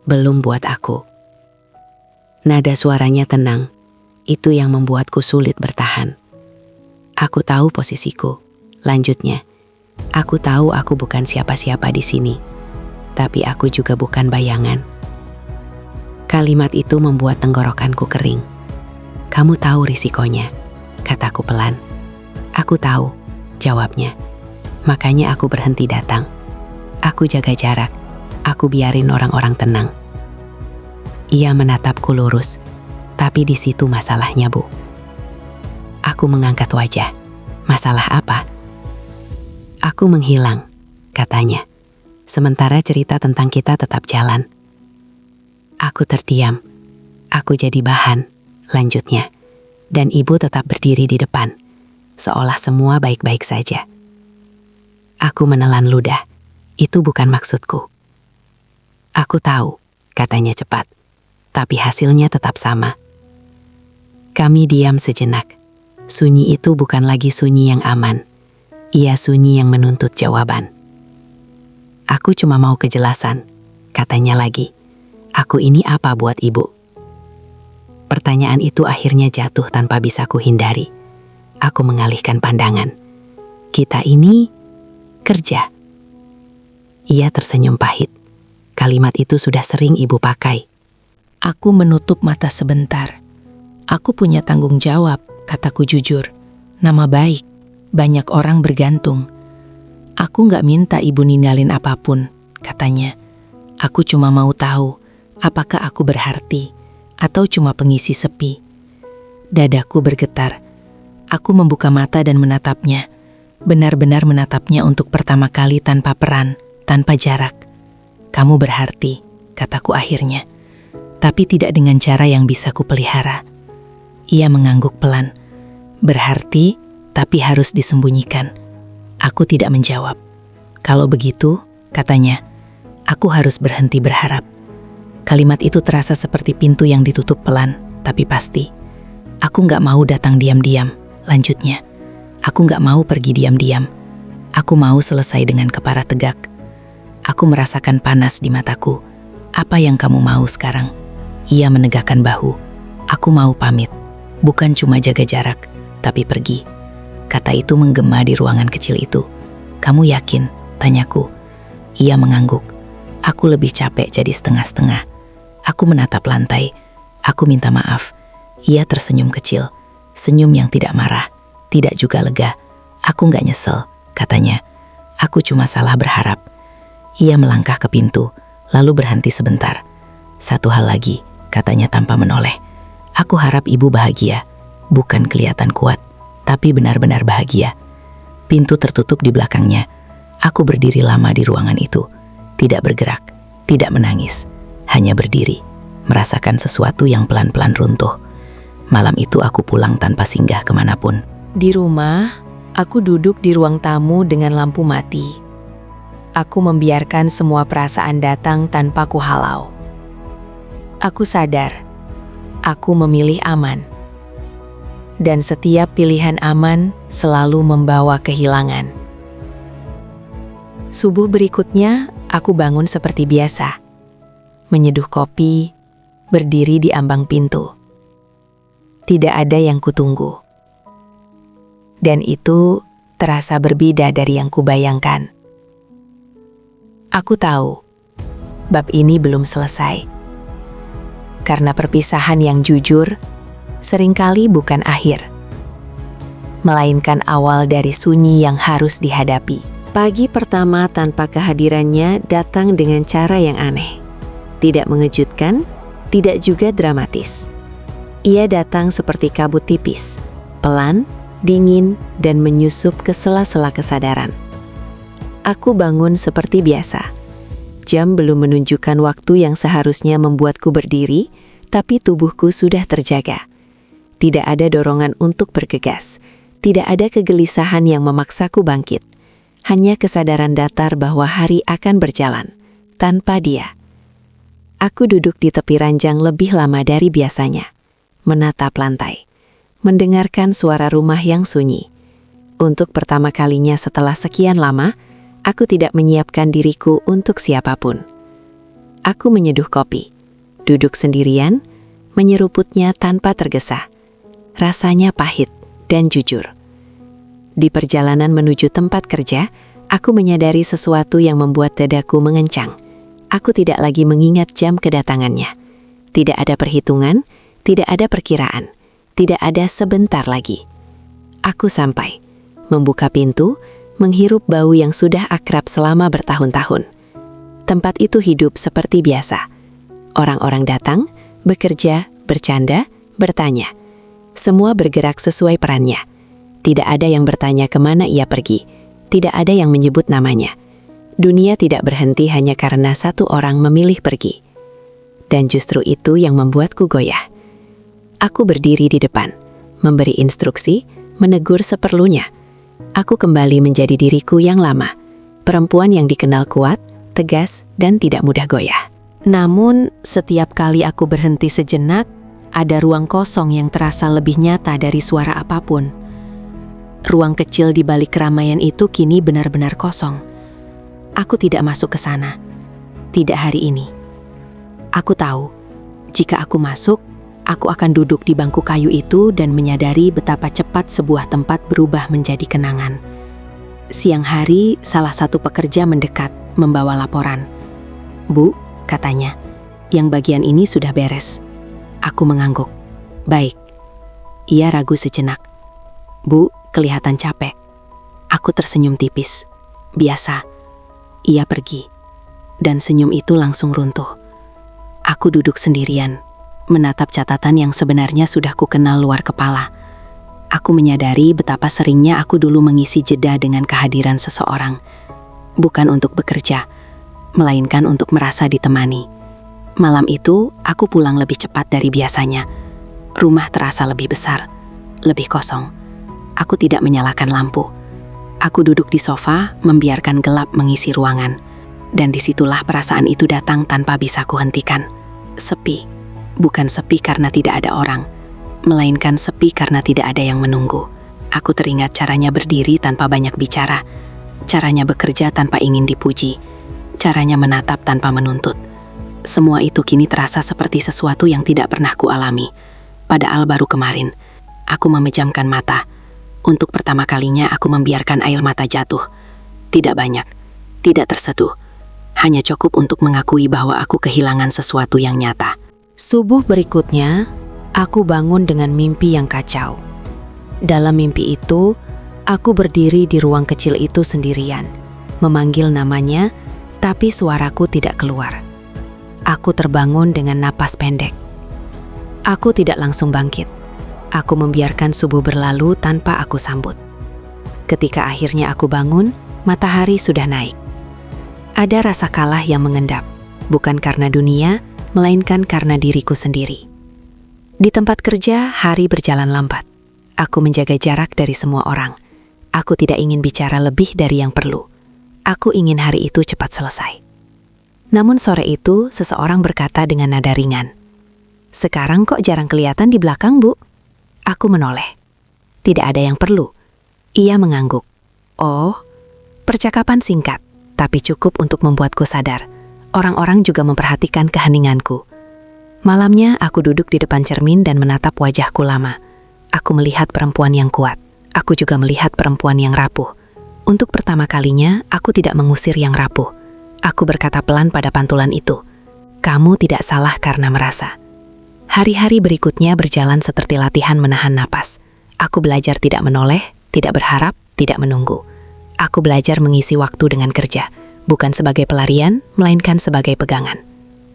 belum buat aku." Nada suaranya tenang. Itu yang membuatku sulit bertahan. "Aku tahu posisiku," lanjutnya. "Aku tahu aku bukan siapa-siapa di sini, tapi aku juga bukan bayangan." Kalimat itu membuat tenggorokanku kering. "Kamu tahu risikonya," kataku pelan. "Aku tahu," jawabnya. "Makanya aku berhenti datang. Aku jaga jarak. Aku biarin orang-orang tenang." Ia menatapku lurus, tapi di situ masalahnya, Bu. Aku mengangkat wajah. "Masalah apa?" "Aku menghilang," katanya. "Sementara cerita tentang kita tetap jalan." Aku terdiam. "Aku jadi bahan," lanjutnya. "Dan ibu tetap berdiri di depan, seolah semua baik-baik saja." Aku menelan ludah. "Itu bukan maksudku." "Aku tahu," katanya cepat. "Tapi hasilnya tetap sama." Kami diam sejenak. Sunyi itu bukan lagi sunyi yang aman. Ia sunyi yang menuntut jawaban. "Aku cuma mau kejelasan," katanya lagi. "Aku ini apa buat ibu?" Pertanyaan itu akhirnya jatuh tanpa bisa kuhindari. Aku mengalihkan pandangan. "Kita ini kerja." Ia tersenyum pahit. Kalimat itu sudah sering ibu pakai. Aku menutup mata sebentar. "Aku punya tanggung jawab," kataku jujur. "Nama baik, banyak orang bergantung." "Aku nggak minta ibu ninggalin apapun," katanya. "Aku cuma mau tahu, apakah aku berarti atau cuma pengisi sepi." Dadaku bergetar. Aku membuka mata dan menatapnya. Benar-benar menatapnya untuk pertama kali tanpa peran, tanpa jarak. "Kamu berarti," kataku akhirnya. "Tapi tidak dengan cara yang bisa kupelihara." Ia mengangguk pelan. "Berarti, tapi harus disembunyikan." Aku tidak menjawab. "Kalau begitu," katanya, "aku harus berhenti berharap." Kalimat itu terasa seperti pintu yang ditutup pelan, tapi pasti. "Aku nggak mau datang diam-diam," lanjutnya. "Aku nggak mau pergi diam-diam. Aku mau selesai dengan kepala tegak." Aku merasakan panas di mataku. "Apa yang kamu mau sekarang?" Ia menegakkan bahu. "Aku mau pamit. Bukan cuma jaga jarak, tapi pergi." Kata itu menggema di ruangan kecil itu. "Kamu yakin?" tanyaku. Ia mengangguk. "Aku lebih capek jadi setengah-setengah." Aku menatap lantai. "Aku minta maaf." Ia tersenyum kecil. Senyum yang tidak marah, tidak juga lega. "Aku nggak nyesel," katanya. "Aku cuma salah berharap." Ia melangkah ke pintu, lalu berhenti sebentar. "Satu hal lagi," katanya tanpa menoleh. "Aku harap ibu bahagia. Bukan kelihatan kuat, tapi benar-benar bahagia." Pintu tertutup di belakangnya. Aku berdiri lama di ruangan itu. Tidak bergerak, tidak menangis. Hanya berdiri, merasakan sesuatu yang pelan-pelan runtuh. Malam itu aku pulang tanpa singgah kemanapun. Di rumah, aku duduk di ruang tamu dengan lampu mati. Aku membiarkan semua perasaan datang tanpa kuhalau. Aku sadar, aku memilih aman. Dan setiap pilihan aman selalu membawa kehilangan. Subuh berikutnya, aku bangun seperti biasa. Menyeduh kopi, berdiri di ambang pintu. Tidak ada yang kutunggu. Dan itu terasa berbeda dari yang kubayangkan. Aku tahu, bab ini belum selesai. Karena perpisahan yang jujur, seringkali bukan akhir, melainkan awal dari sunyi yang harus dihadapi. Pagi pertama tanpa kehadirannya datang dengan cara yang aneh. Tidak mengejutkan, tidak juga dramatis. Ia datang seperti kabut tipis, pelan, dingin, dan menyusup ke sela-sela kesadaran. Aku bangun seperti biasa. Jam belum menunjukkan waktu yang seharusnya membuatku berdiri, tapi tubuhku sudah terjaga. Tidak ada dorongan untuk bergegas. Tidak ada kegelisahan yang memaksaku bangkit. Hanya kesadaran datar bahwa hari akan berjalan, tanpa dia. Aku duduk di tepi ranjang lebih lama dari biasanya, menatap lantai, mendengarkan suara rumah yang sunyi. Untuk pertama kalinya setelah sekian lama, aku tidak menyiapkan diriku untuk siapapun. Aku menyeduh kopi, duduk sendirian, menyeruputnya tanpa tergesa. Rasanya pahit dan jujur. Di perjalanan menuju tempat kerja, aku menyadari sesuatu yang membuat dadaku mengencang. Aku tidak lagi mengingat jam kedatangannya. Tidak ada perhitungan, tidak ada perkiraan, tidak ada sebentar lagi. Aku sampai, membuka pintu, menghirup bau yang sudah akrab selama bertahun-tahun. Tempat itu hidup seperti biasa. Orang-orang datang, bekerja, bercanda, bertanya. Semua bergerak sesuai perannya. Tidak ada yang bertanya kemana ia pergi. Tidak ada yang menyebut namanya. Dunia tidak berhenti hanya karena satu orang memilih pergi. Dan justru itu yang membuatku goyah. Aku berdiri di depan, memberi instruksi, menegur seperlunya. Aku kembali menjadi diriku yang lama. Perempuan yang dikenal kuat, tegas, dan tidak mudah goyah. Namun, setiap kali aku berhenti sejenak, ada ruang kosong yang terasa lebih nyata dari suara apapun. Ruang kecil di balik keramaian itu kini benar-benar kosong. Aku tidak masuk ke sana. Tidak hari ini. Aku tahu, jika aku masuk, aku akan duduk di bangku kayu itu dan menyadari betapa cepat sebuah tempat berubah menjadi kenangan. Siang hari, salah satu pekerja mendekat, membawa laporan. "Bu," katanya, "yang bagian ini sudah beres." Aku mengangguk. "Baik." Ia ragu sejenak. "Bu, kelihatan capek." Aku tersenyum tipis. "Biasa." Ia pergi, dan senyum itu langsung runtuh. Aku duduk sendirian, menatap catatan yang sebenarnya sudah kukenal luar kepala. Aku menyadari betapa seringnya aku dulu mengisi jeda dengan kehadiran seseorang. Bukan untuk bekerja, melainkan untuk merasa ditemani. Malam itu, aku pulang lebih cepat dari biasanya. Rumah terasa lebih besar, lebih kosong. Aku tidak menyalakan lampu. Aku duduk di sofa, membiarkan gelap mengisi ruangan. Dan disitulah perasaan itu datang tanpa bisa kuhentikan. Sepi. Bukan sepi karena tidak ada orang, melainkan sepi karena tidak ada yang menunggu. Aku teringat caranya berdiri tanpa banyak bicara, caranya bekerja tanpa ingin dipuji, caranya menatap tanpa menuntut. Semua itu kini terasa seperti sesuatu yang tidak pernah kualami. Padahal baru kemarin, aku memejamkan mata. Untuk pertama kalinya aku membiarkan air mata jatuh. Tidak banyak, tidak terseduh. Hanya cukup untuk mengakui bahwa aku kehilangan sesuatu yang nyata. Subuh berikutnya, aku bangun dengan mimpi yang kacau. Dalam mimpi itu, aku berdiri di ruang kecil itu sendirian, memanggil namanya, tapi suaraku tidak keluar. Aku terbangun dengan napas pendek. Aku tidak langsung bangkit. Aku membiarkan subuh berlalu tanpa aku sambut. Ketika akhirnya aku bangun, matahari sudah naik. Ada rasa kalah yang mengendap, bukan karena dunia, melainkan karena diriku sendiri. Di tempat kerja, hari berjalan lambat. Aku menjaga jarak dari semua orang. Aku tidak ingin bicara lebih dari yang perlu. Aku ingin hari itu cepat selesai. Namun sore itu, seseorang berkata dengan nada ringan, "Sekarang kok jarang kelihatan di belakang, Bu?" Aku menoleh. Tidak ada yang perlu. Ia mengangguk. Oh, percakapan singkat, tapi cukup untuk membuatku sadar. Orang-orang juga memperhatikan keheninganku. Malamnya aku duduk di depan cermin dan menatap wajahku lama. Aku melihat perempuan yang kuat. Aku juga melihat perempuan yang rapuh. Untuk pertama kalinya, aku tidak mengusir yang rapuh. Aku berkata pelan pada pantulan itu, "Kamu tidak salah karena merasa." Hari-hari berikutnya berjalan seperti latihan menahan napas. Aku belajar tidak menoleh, tidak berharap, tidak menunggu. Aku belajar mengisi waktu dengan kerja, bukan sebagai pelarian, melainkan sebagai pegangan.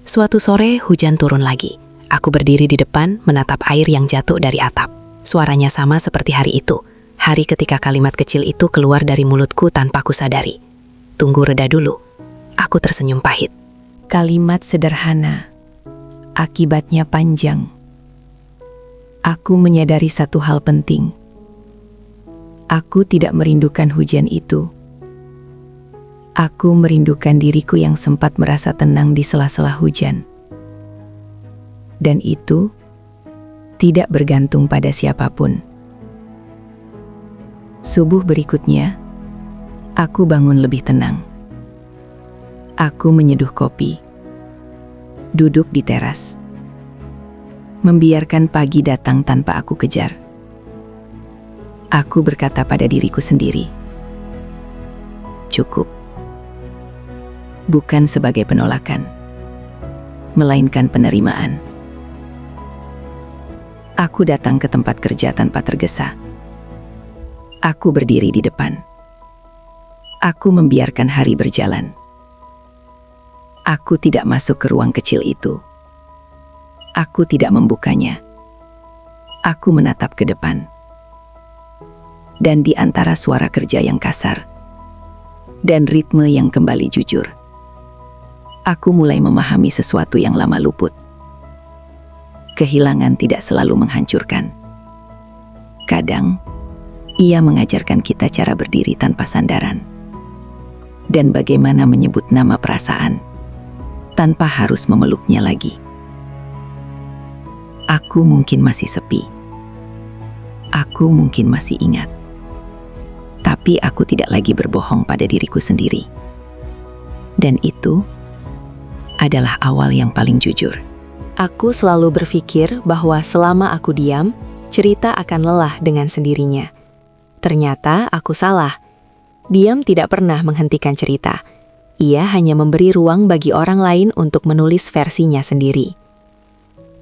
Suatu sore, hujan turun lagi. Aku berdiri di depan, menatap air yang jatuh dari atap. Suaranya sama seperti hari itu. Hari ketika kalimat kecil itu keluar dari mulutku tanpa kusadari. "Tunggu reda dulu." Aku tersenyum pahit. Kalimat sederhana, akibatnya panjang. Aku menyadari satu hal penting. Aku tidak merindukan hujan itu. Aku merindukan diriku yang sempat merasa tenang di sela-sela hujan. Dan itu tidak bergantung pada siapapun. Subuh berikutnya, aku bangun lebih tenang. Aku menyeduh kopi, duduk di teras, membiarkan pagi datang tanpa aku kejar. Aku berkata pada diriku sendiri, cukup. Bukan sebagai penolakan, melainkan penerimaan. Aku datang ke tempat kerja tanpa tergesa. Aku berdiri di depan. Aku membiarkan hari berjalan. Aku tidak masuk ke ruang kecil itu. Aku tidak membukanya. Aku menatap ke depan. Dan di antara suara kerja yang kasar dan ritme yang kembali jujur, aku mulai memahami sesuatu yang lama luput. Kehilangan tidak selalu menghancurkan. Kadang, ia mengajarkan kita cara berdiri tanpa sandaran dan bagaimana menyebut nama perasaan tanpa harus memeluknya lagi. Aku mungkin masih sepi. Aku mungkin masih ingat. Tapi aku tidak lagi berbohong pada diriku sendiri. Dan itu adalah awal yang paling jujur. Aku selalu berpikir bahwa selama aku diam, cerita akan lelah dengan sendirinya. Ternyata aku salah. Diam tidak pernah menghentikan cerita. Ia hanya memberi ruang bagi orang lain untuk menulis versinya sendiri.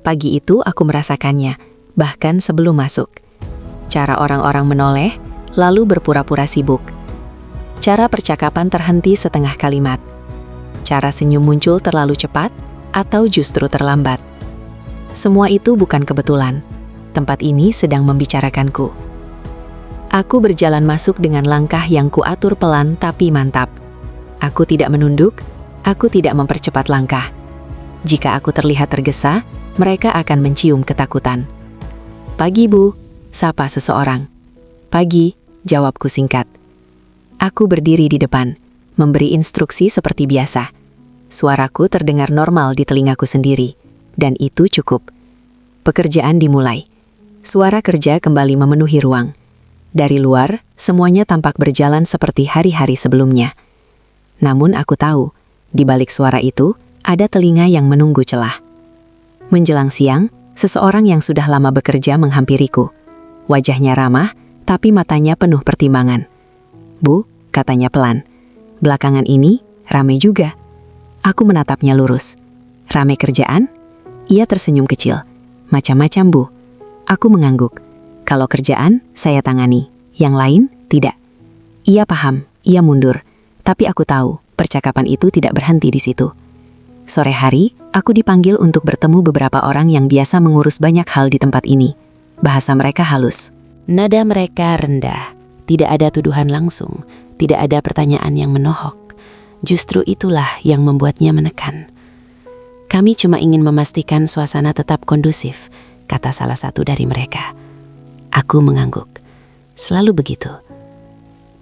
Pagi itu aku merasakannya, bahkan sebelum masuk. Cara orang-orang menoleh, lalu berpura-pura sibuk. Cara percakapan terhenti setengah kalimat. Cara senyum muncul terlalu cepat atau justru terlambat. Semua itu bukan kebetulan. Tempat ini sedang membicarakanku. Aku berjalan masuk dengan langkah yang kuatur pelan tapi mantap. Aku tidak menunduk, aku tidak mempercepat langkah. Jika aku terlihat tergesa, mereka akan mencium ketakutan. "Pagi, Bu," sapa seseorang. "Pagi," jawabku singkat. Aku berdiri di depan, memberi instruksi seperti biasa. Suaraku terdengar normal di telingaku sendiri, dan itu cukup. Pekerjaan dimulai. Suara kerja kembali memenuhi ruang. Dari luar, semuanya tampak berjalan seperti hari-hari sebelumnya. Namun aku tahu, di balik suara itu, ada telinga yang menunggu celah. Menjelang siang, seseorang yang sudah lama bekerja menghampiriku. Wajahnya ramah, tapi matanya penuh pertimbangan. "Bu," katanya pelan. "Belakangan ini, rame juga." Aku menatapnya lurus. "Rame kerjaan?" Ia tersenyum kecil. "Macam-macam, Bu." Aku mengangguk. "Kalau kerjaan, saya tangani. Yang lain, tidak." Ia paham, ia mundur. Tapi aku tahu, percakapan itu tidak berhenti di situ. Sore hari, aku dipanggil untuk bertemu beberapa orang yang biasa mengurus banyak hal di tempat ini. Bahasa mereka halus. Nada mereka rendah. Tidak ada tuduhan langsung. Tidak ada pertanyaan yang menohok. Justru itulah yang membuatnya menekan. "Kami cuma ingin memastikan suasana tetap kondusif," kata salah satu dari mereka. Aku mengangguk. "Selalu begitu."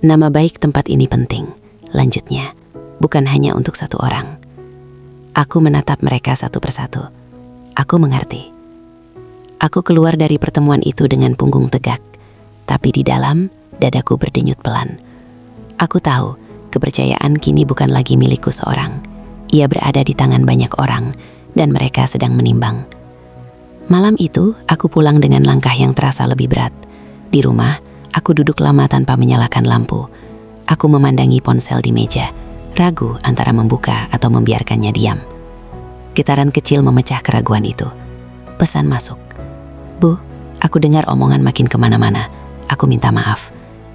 "Nama baik tempat ini penting," lanjutnya. "Bukan hanya untuk satu orang." Aku menatap mereka satu persatu. Aku mengerti. Aku keluar dari pertemuan itu dengan punggung tegak, tapi di dalam, dadaku berdenyut pelan. Aku tahu, kepercayaan kini bukan lagi milikku seorang. Ia berada di tangan banyak orang, dan mereka sedang menimbang. Malam itu, aku pulang dengan langkah yang terasa lebih berat. Di rumah, aku duduk lama tanpa menyalakan lampu. Aku memandangi ponsel di meja, ragu antara membuka atau membiarkannya diam. Getaran kecil memecah keraguan itu. Pesan masuk. "Bu, aku dengar omongan makin kemana-mana. Aku minta maaf."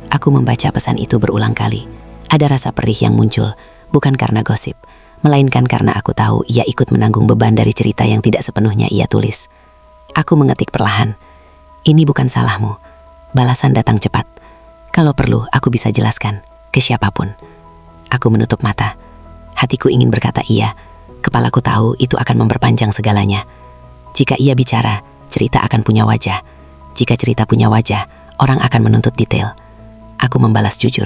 Aku membaca pesan itu berulang kali. Ada rasa perih yang muncul, bukan karena gosip, melainkan karena aku tahu ia ikut menanggung beban dari cerita yang tidak sepenuhnya ia tulis. Aku mengetik perlahan. "Ini bukan salahmu." Balasan datang cepat. "Kalau perlu, aku bisa jelaskan ke siapapun." Aku menutup mata. Hatiku ingin berkata iya. Kepalaku tahu itu akan memperpanjang segalanya. Jika ia bicara, cerita akan punya wajah. Jika cerita punya wajah, orang akan menuntut detail. Aku membalas jujur.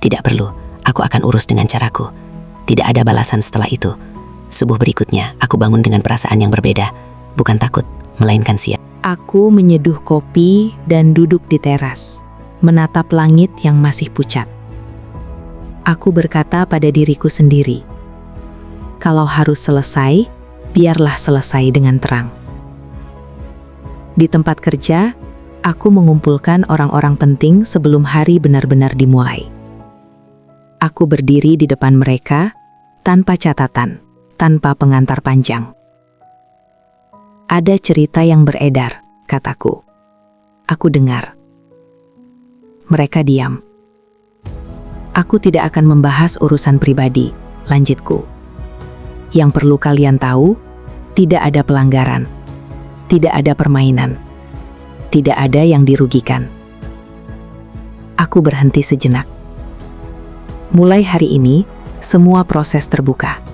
"Tidak perlu, aku akan urus dengan caraku." Tidak ada balasan setelah itu. Subuh berikutnya, aku bangun dengan perasaan yang berbeda. Bukan takut, melainkan siap. Aku menyeduh kopi dan duduk di teras, menatap langit yang masih pucat. Aku berkata pada diriku sendiri, kalau harus selesai, biarlah selesai dengan terang. Di tempat kerja, aku mengumpulkan orang-orang penting sebelum hari benar-benar dimulai. Aku berdiri di depan mereka, tanpa catatan, tanpa pengantar panjang. Ada cerita yang beredar, kataku. Aku dengar. Mereka diam. Aku tidak akan membahas urusan pribadi, lanjutku. Yang perlu kalian tahu, tidak ada pelanggaran, tidak ada permainan, tidak ada yang dirugikan. Aku berhenti sejenak. Mulai hari ini, semua proses terbuka.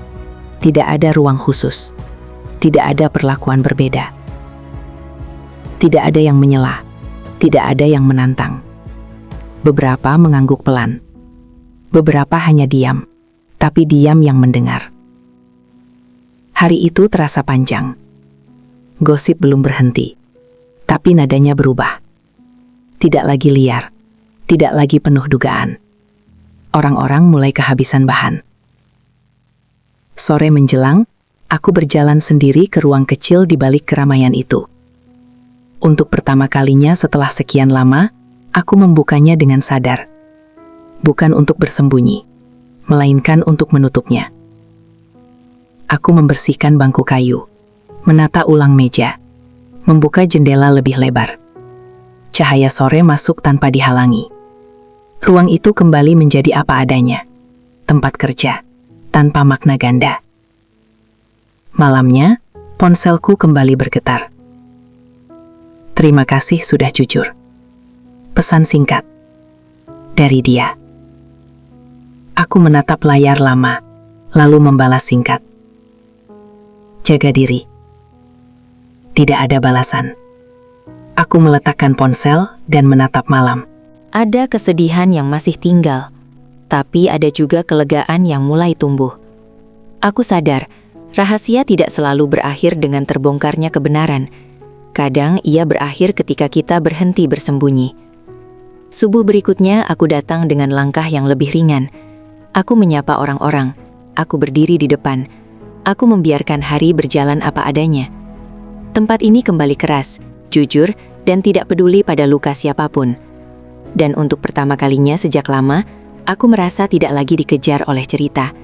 Tidak ada ruang khusus, tidak ada perlakuan berbeda. Tidak ada yang menyela, tidak ada yang menantang. Beberapa mengangguk pelan. Beberapa hanya diam, tapi diam yang mendengar. Hari itu terasa panjang. Gosip belum berhenti, tapi nadanya berubah. Tidak lagi liar, tidak lagi penuh dugaan. Orang-orang mulai kehabisan bahan. Sore menjelang, aku berjalan sendiri ke ruang kecil di balik keramaian itu. Untuk pertama kalinya setelah sekian lama, aku membukanya dengan sadar. Bukan untuk bersembunyi, melainkan untuk menutupnya. Aku membersihkan bangku kayu, menata ulang meja, membuka jendela lebih lebar. Cahaya sore masuk tanpa dihalangi. Ruang itu kembali menjadi apa adanya, tempat kerja, tanpa makna ganda. Malamnya, ponselku kembali bergetar. Terima kasih sudah jujur. Pesan singkat. Dari dia. Aku menatap layar lama, lalu membalas singkat. Jaga diri. Tidak ada balasan. Aku meletakkan ponsel dan menatap malam. Ada kesedihan yang masih tinggal, tapi ada juga kelegaan yang mulai tumbuh. Aku sadar, rahasia tidak selalu berakhir dengan terbongkarnya kebenaran. Kadang ia berakhir ketika kita berhenti bersembunyi. Subuh berikutnya aku datang dengan langkah yang lebih ringan. Aku menyapa orang-orang, aku berdiri di depan. Aku membiarkan hari berjalan apa adanya. Tempat ini kembali keras, jujur, dan tidak peduli pada luka siapapun. Dan untuk pertama kalinya sejak lama, aku merasa tidak lagi dikejar oleh cerita.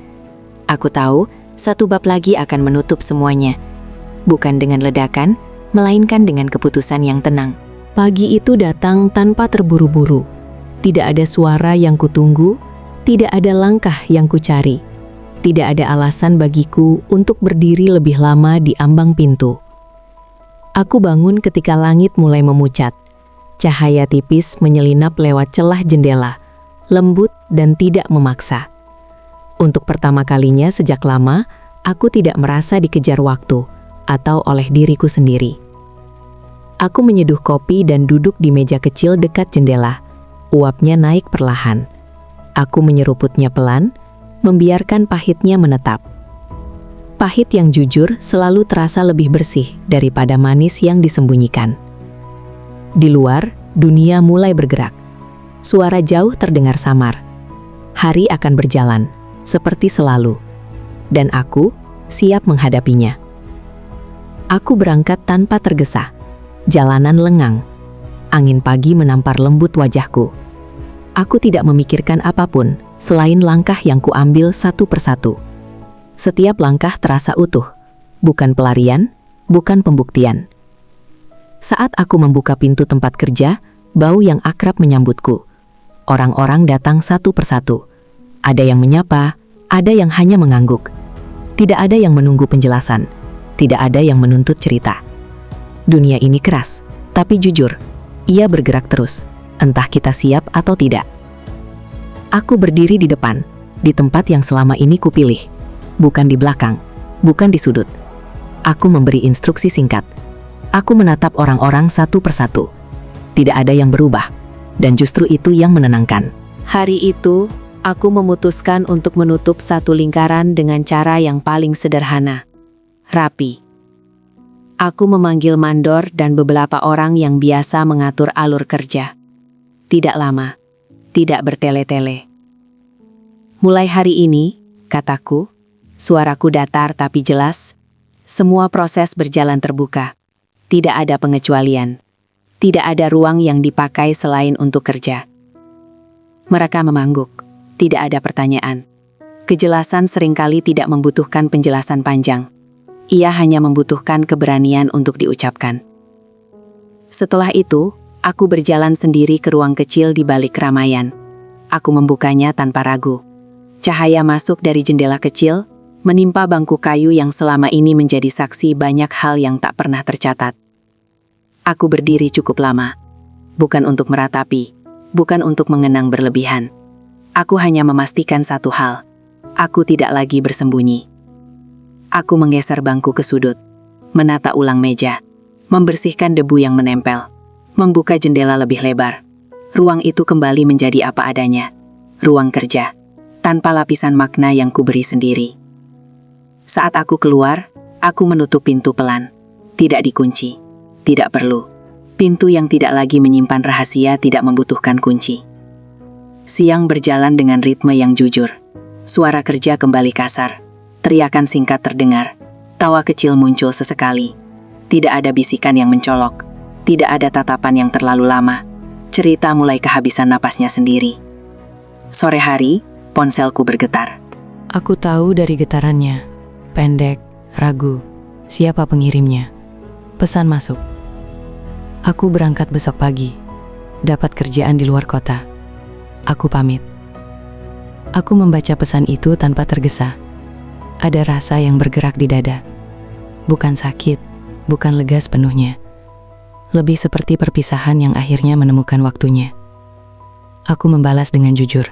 Aku tahu, satu bab lagi akan menutup semuanya. Bukan dengan ledakan, melainkan dengan keputusan yang tenang. Pagi itu datang tanpa terburu-buru. Tidak ada suara yang kutunggu, tidak ada langkah yang kucari. Tidak ada alasan bagiku untuk berdiri lebih lama di ambang pintu. Aku bangun ketika langit mulai memucat. Cahaya tipis menyelinap lewat celah jendela, lembut dan tidak memaksa. Untuk pertama kalinya sejak lama, aku tidak merasa dikejar waktu atau oleh diriku sendiri. Aku menyeduh kopi dan duduk di meja kecil dekat jendela. Uapnya naik perlahan. Aku menyeruputnya pelan, membiarkan pahitnya menetap. Pahit yang jujur selalu terasa lebih bersih daripada manis yang disembunyikan. Di luar, dunia mulai bergerak. Suara jauh terdengar samar. Hari akan berjalan, seperti selalu. Dan aku siap menghadapinya. Aku berangkat tanpa tergesa. Jalanan lengang. Angin pagi menampar lembut wajahku. Aku tidak memikirkan apapun selain langkah yang kuambil satu persatu. Setiap langkah terasa utuh. Bukan pelarian, bukan pembuktian. Saat aku membuka pintu tempat kerja, bau yang akrab menyambutku. Orang-orang datang satu persatu. Ada yang menyapa, ada yang hanya mengangguk. Tidak ada yang menunggu penjelasan. Tidak ada yang menuntut cerita. Dunia ini keras, tapi jujur. Ia bergerak terus, entah kita siap atau tidak. Aku berdiri di depan, di tempat yang selama ini kupilih. Bukan di belakang, bukan di sudut. Aku memberi instruksi singkat. Aku menatap orang-orang satu persatu. Tidak ada yang berubah, dan justru itu yang menenangkan. Hari itu, aku memutuskan untuk menutup satu lingkaran dengan cara yang paling sederhana. Rapi. Aku memanggil mandor dan beberapa orang yang biasa mengatur alur kerja. Tidak lama, tidak bertele-tele. Mulai hari ini, kataku, suaraku datar tapi jelas, semua proses berjalan terbuka. Tidak ada pengecualian. Tidak ada ruang yang dipakai selain untuk kerja. Mereka mengangguk. Tidak ada pertanyaan. Kejelasan seringkali tidak membutuhkan penjelasan panjang. Ia hanya membutuhkan keberanian untuk diucapkan. Setelah itu, aku berjalan sendiri ke ruang kecil di balik keramaian. Aku membukanya tanpa ragu. Cahaya masuk dari jendela kecil, menimpa bangku kayu yang selama ini menjadi saksi banyak hal yang tak pernah tercatat. Aku berdiri cukup lama. Bukan untuk meratapi, bukan untuk mengenang berlebihan. Aku hanya memastikan satu hal. Aku tidak lagi bersembunyi. Aku menggeser bangku ke sudut, menata ulang meja, membersihkan debu yang menempel, membuka jendela lebih lebar. Ruang itu kembali menjadi apa adanya. Ruang kerja, tanpa lapisan makna yang kuberi sendiri. Saat aku keluar, aku menutup pintu pelan. Tidak dikunci. Tidak perlu. Pintu yang tidak lagi menyimpan rahasia tidak membutuhkan kunci. Siang berjalan dengan ritme yang jujur. Suara kerja kembali kasar. Teriakan singkat terdengar. Tawa kecil muncul sesekali. Tidak ada bisikan yang mencolok. Tidak ada tatapan yang terlalu lama. Cerita mulai kehabisan napasnya sendiri. Sore hari, ponselku bergetar. Aku tahu dari getarannya. Pendek, ragu. Siapa pengirimnya? Pesan masuk. Aku berangkat besok pagi. Dapat kerjaan di luar kota. Aku pamit. Aku membaca pesan itu tanpa tergesa. Ada rasa yang bergerak di dada. Bukan sakit, bukan lega sepenuhnya. Lebih seperti perpisahan yang akhirnya menemukan waktunya. Aku membalas dengan jujur.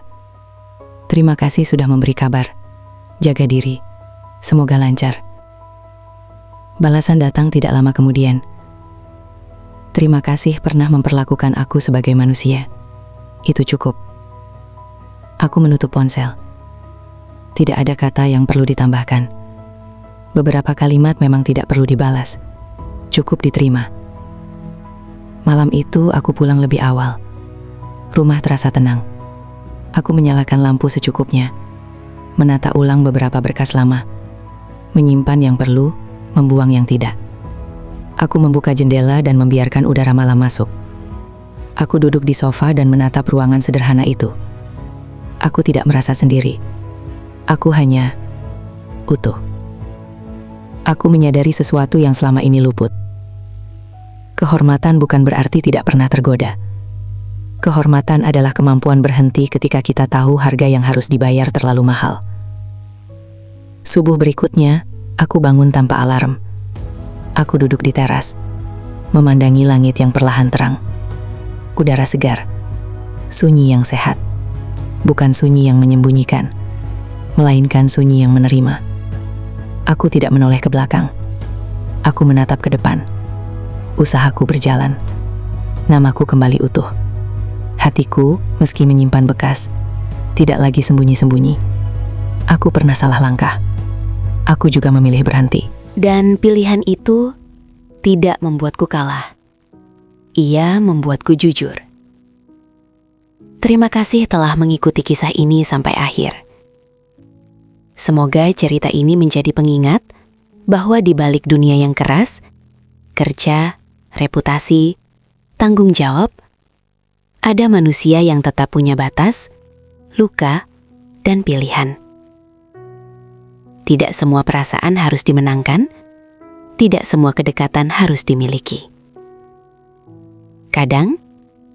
Terima kasih sudah memberi kabar. Jaga diri. Semoga lancar. Balasan datang tidak lama kemudian. Terima kasih pernah memperlakukan aku sebagai manusia. Itu cukup. Aku menutup ponsel. Tidak ada kata yang perlu ditambahkan. Beberapa kalimat memang tidak perlu dibalas. Cukup diterima. Malam itu aku pulang lebih awal. Rumah terasa tenang. Aku menyalakan lampu secukupnya. Menata ulang beberapa berkas lama. Menyimpan yang perlu, membuang yang tidak. Aku membuka jendela dan membiarkan udara malam masuk. Aku duduk di sofa dan menatap ruangan sederhana itu. Aku tidak merasa sendiri. Aku hanya utuh. Aku menyadari sesuatu yang selama ini luput. Kehormatan bukan berarti tidak pernah tergoda. Kehormatan adalah kemampuan berhenti ketika kita tahu harga yang harus dibayar terlalu mahal. Subuh berikutnya, aku bangun tanpa alarm. Aku duduk di teras, memandangi langit yang perlahan terang. Udara segar, sunyi yang sehat. Bukan sunyi yang menyembunyikan, melainkan sunyi yang menerima. Aku tidak menoleh ke belakang. Aku menatap ke depan. Usahaku berjalan. Namaku kembali utuh. Hatiku, meski menyimpan bekas, tidak lagi sembunyi-sembunyi. Aku pernah salah langkah. Aku juga memilih berhenti. Dan pilihan itu tidak membuatku kalah. Ia membuatku jujur. Terima kasih telah mengikuti kisah ini sampai akhir. Semoga cerita ini menjadi pengingat bahwa di balik dunia yang keras, kerja, reputasi, tanggung jawab, ada manusia yang tetap punya batas, luka, dan pilihan. Tidak semua perasaan harus dimenangkan, tidak semua kedekatan harus dimiliki. Kadang,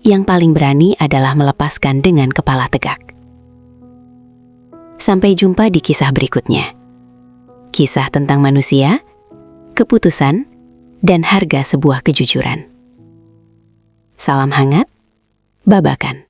yang paling berani adalah melepaskan dengan kepala tegak. Sampai jumpa di kisah berikutnya. Kisah tentang manusia, keputusan, dan harga sebuah kejujuran. Salam hangat, Babakan.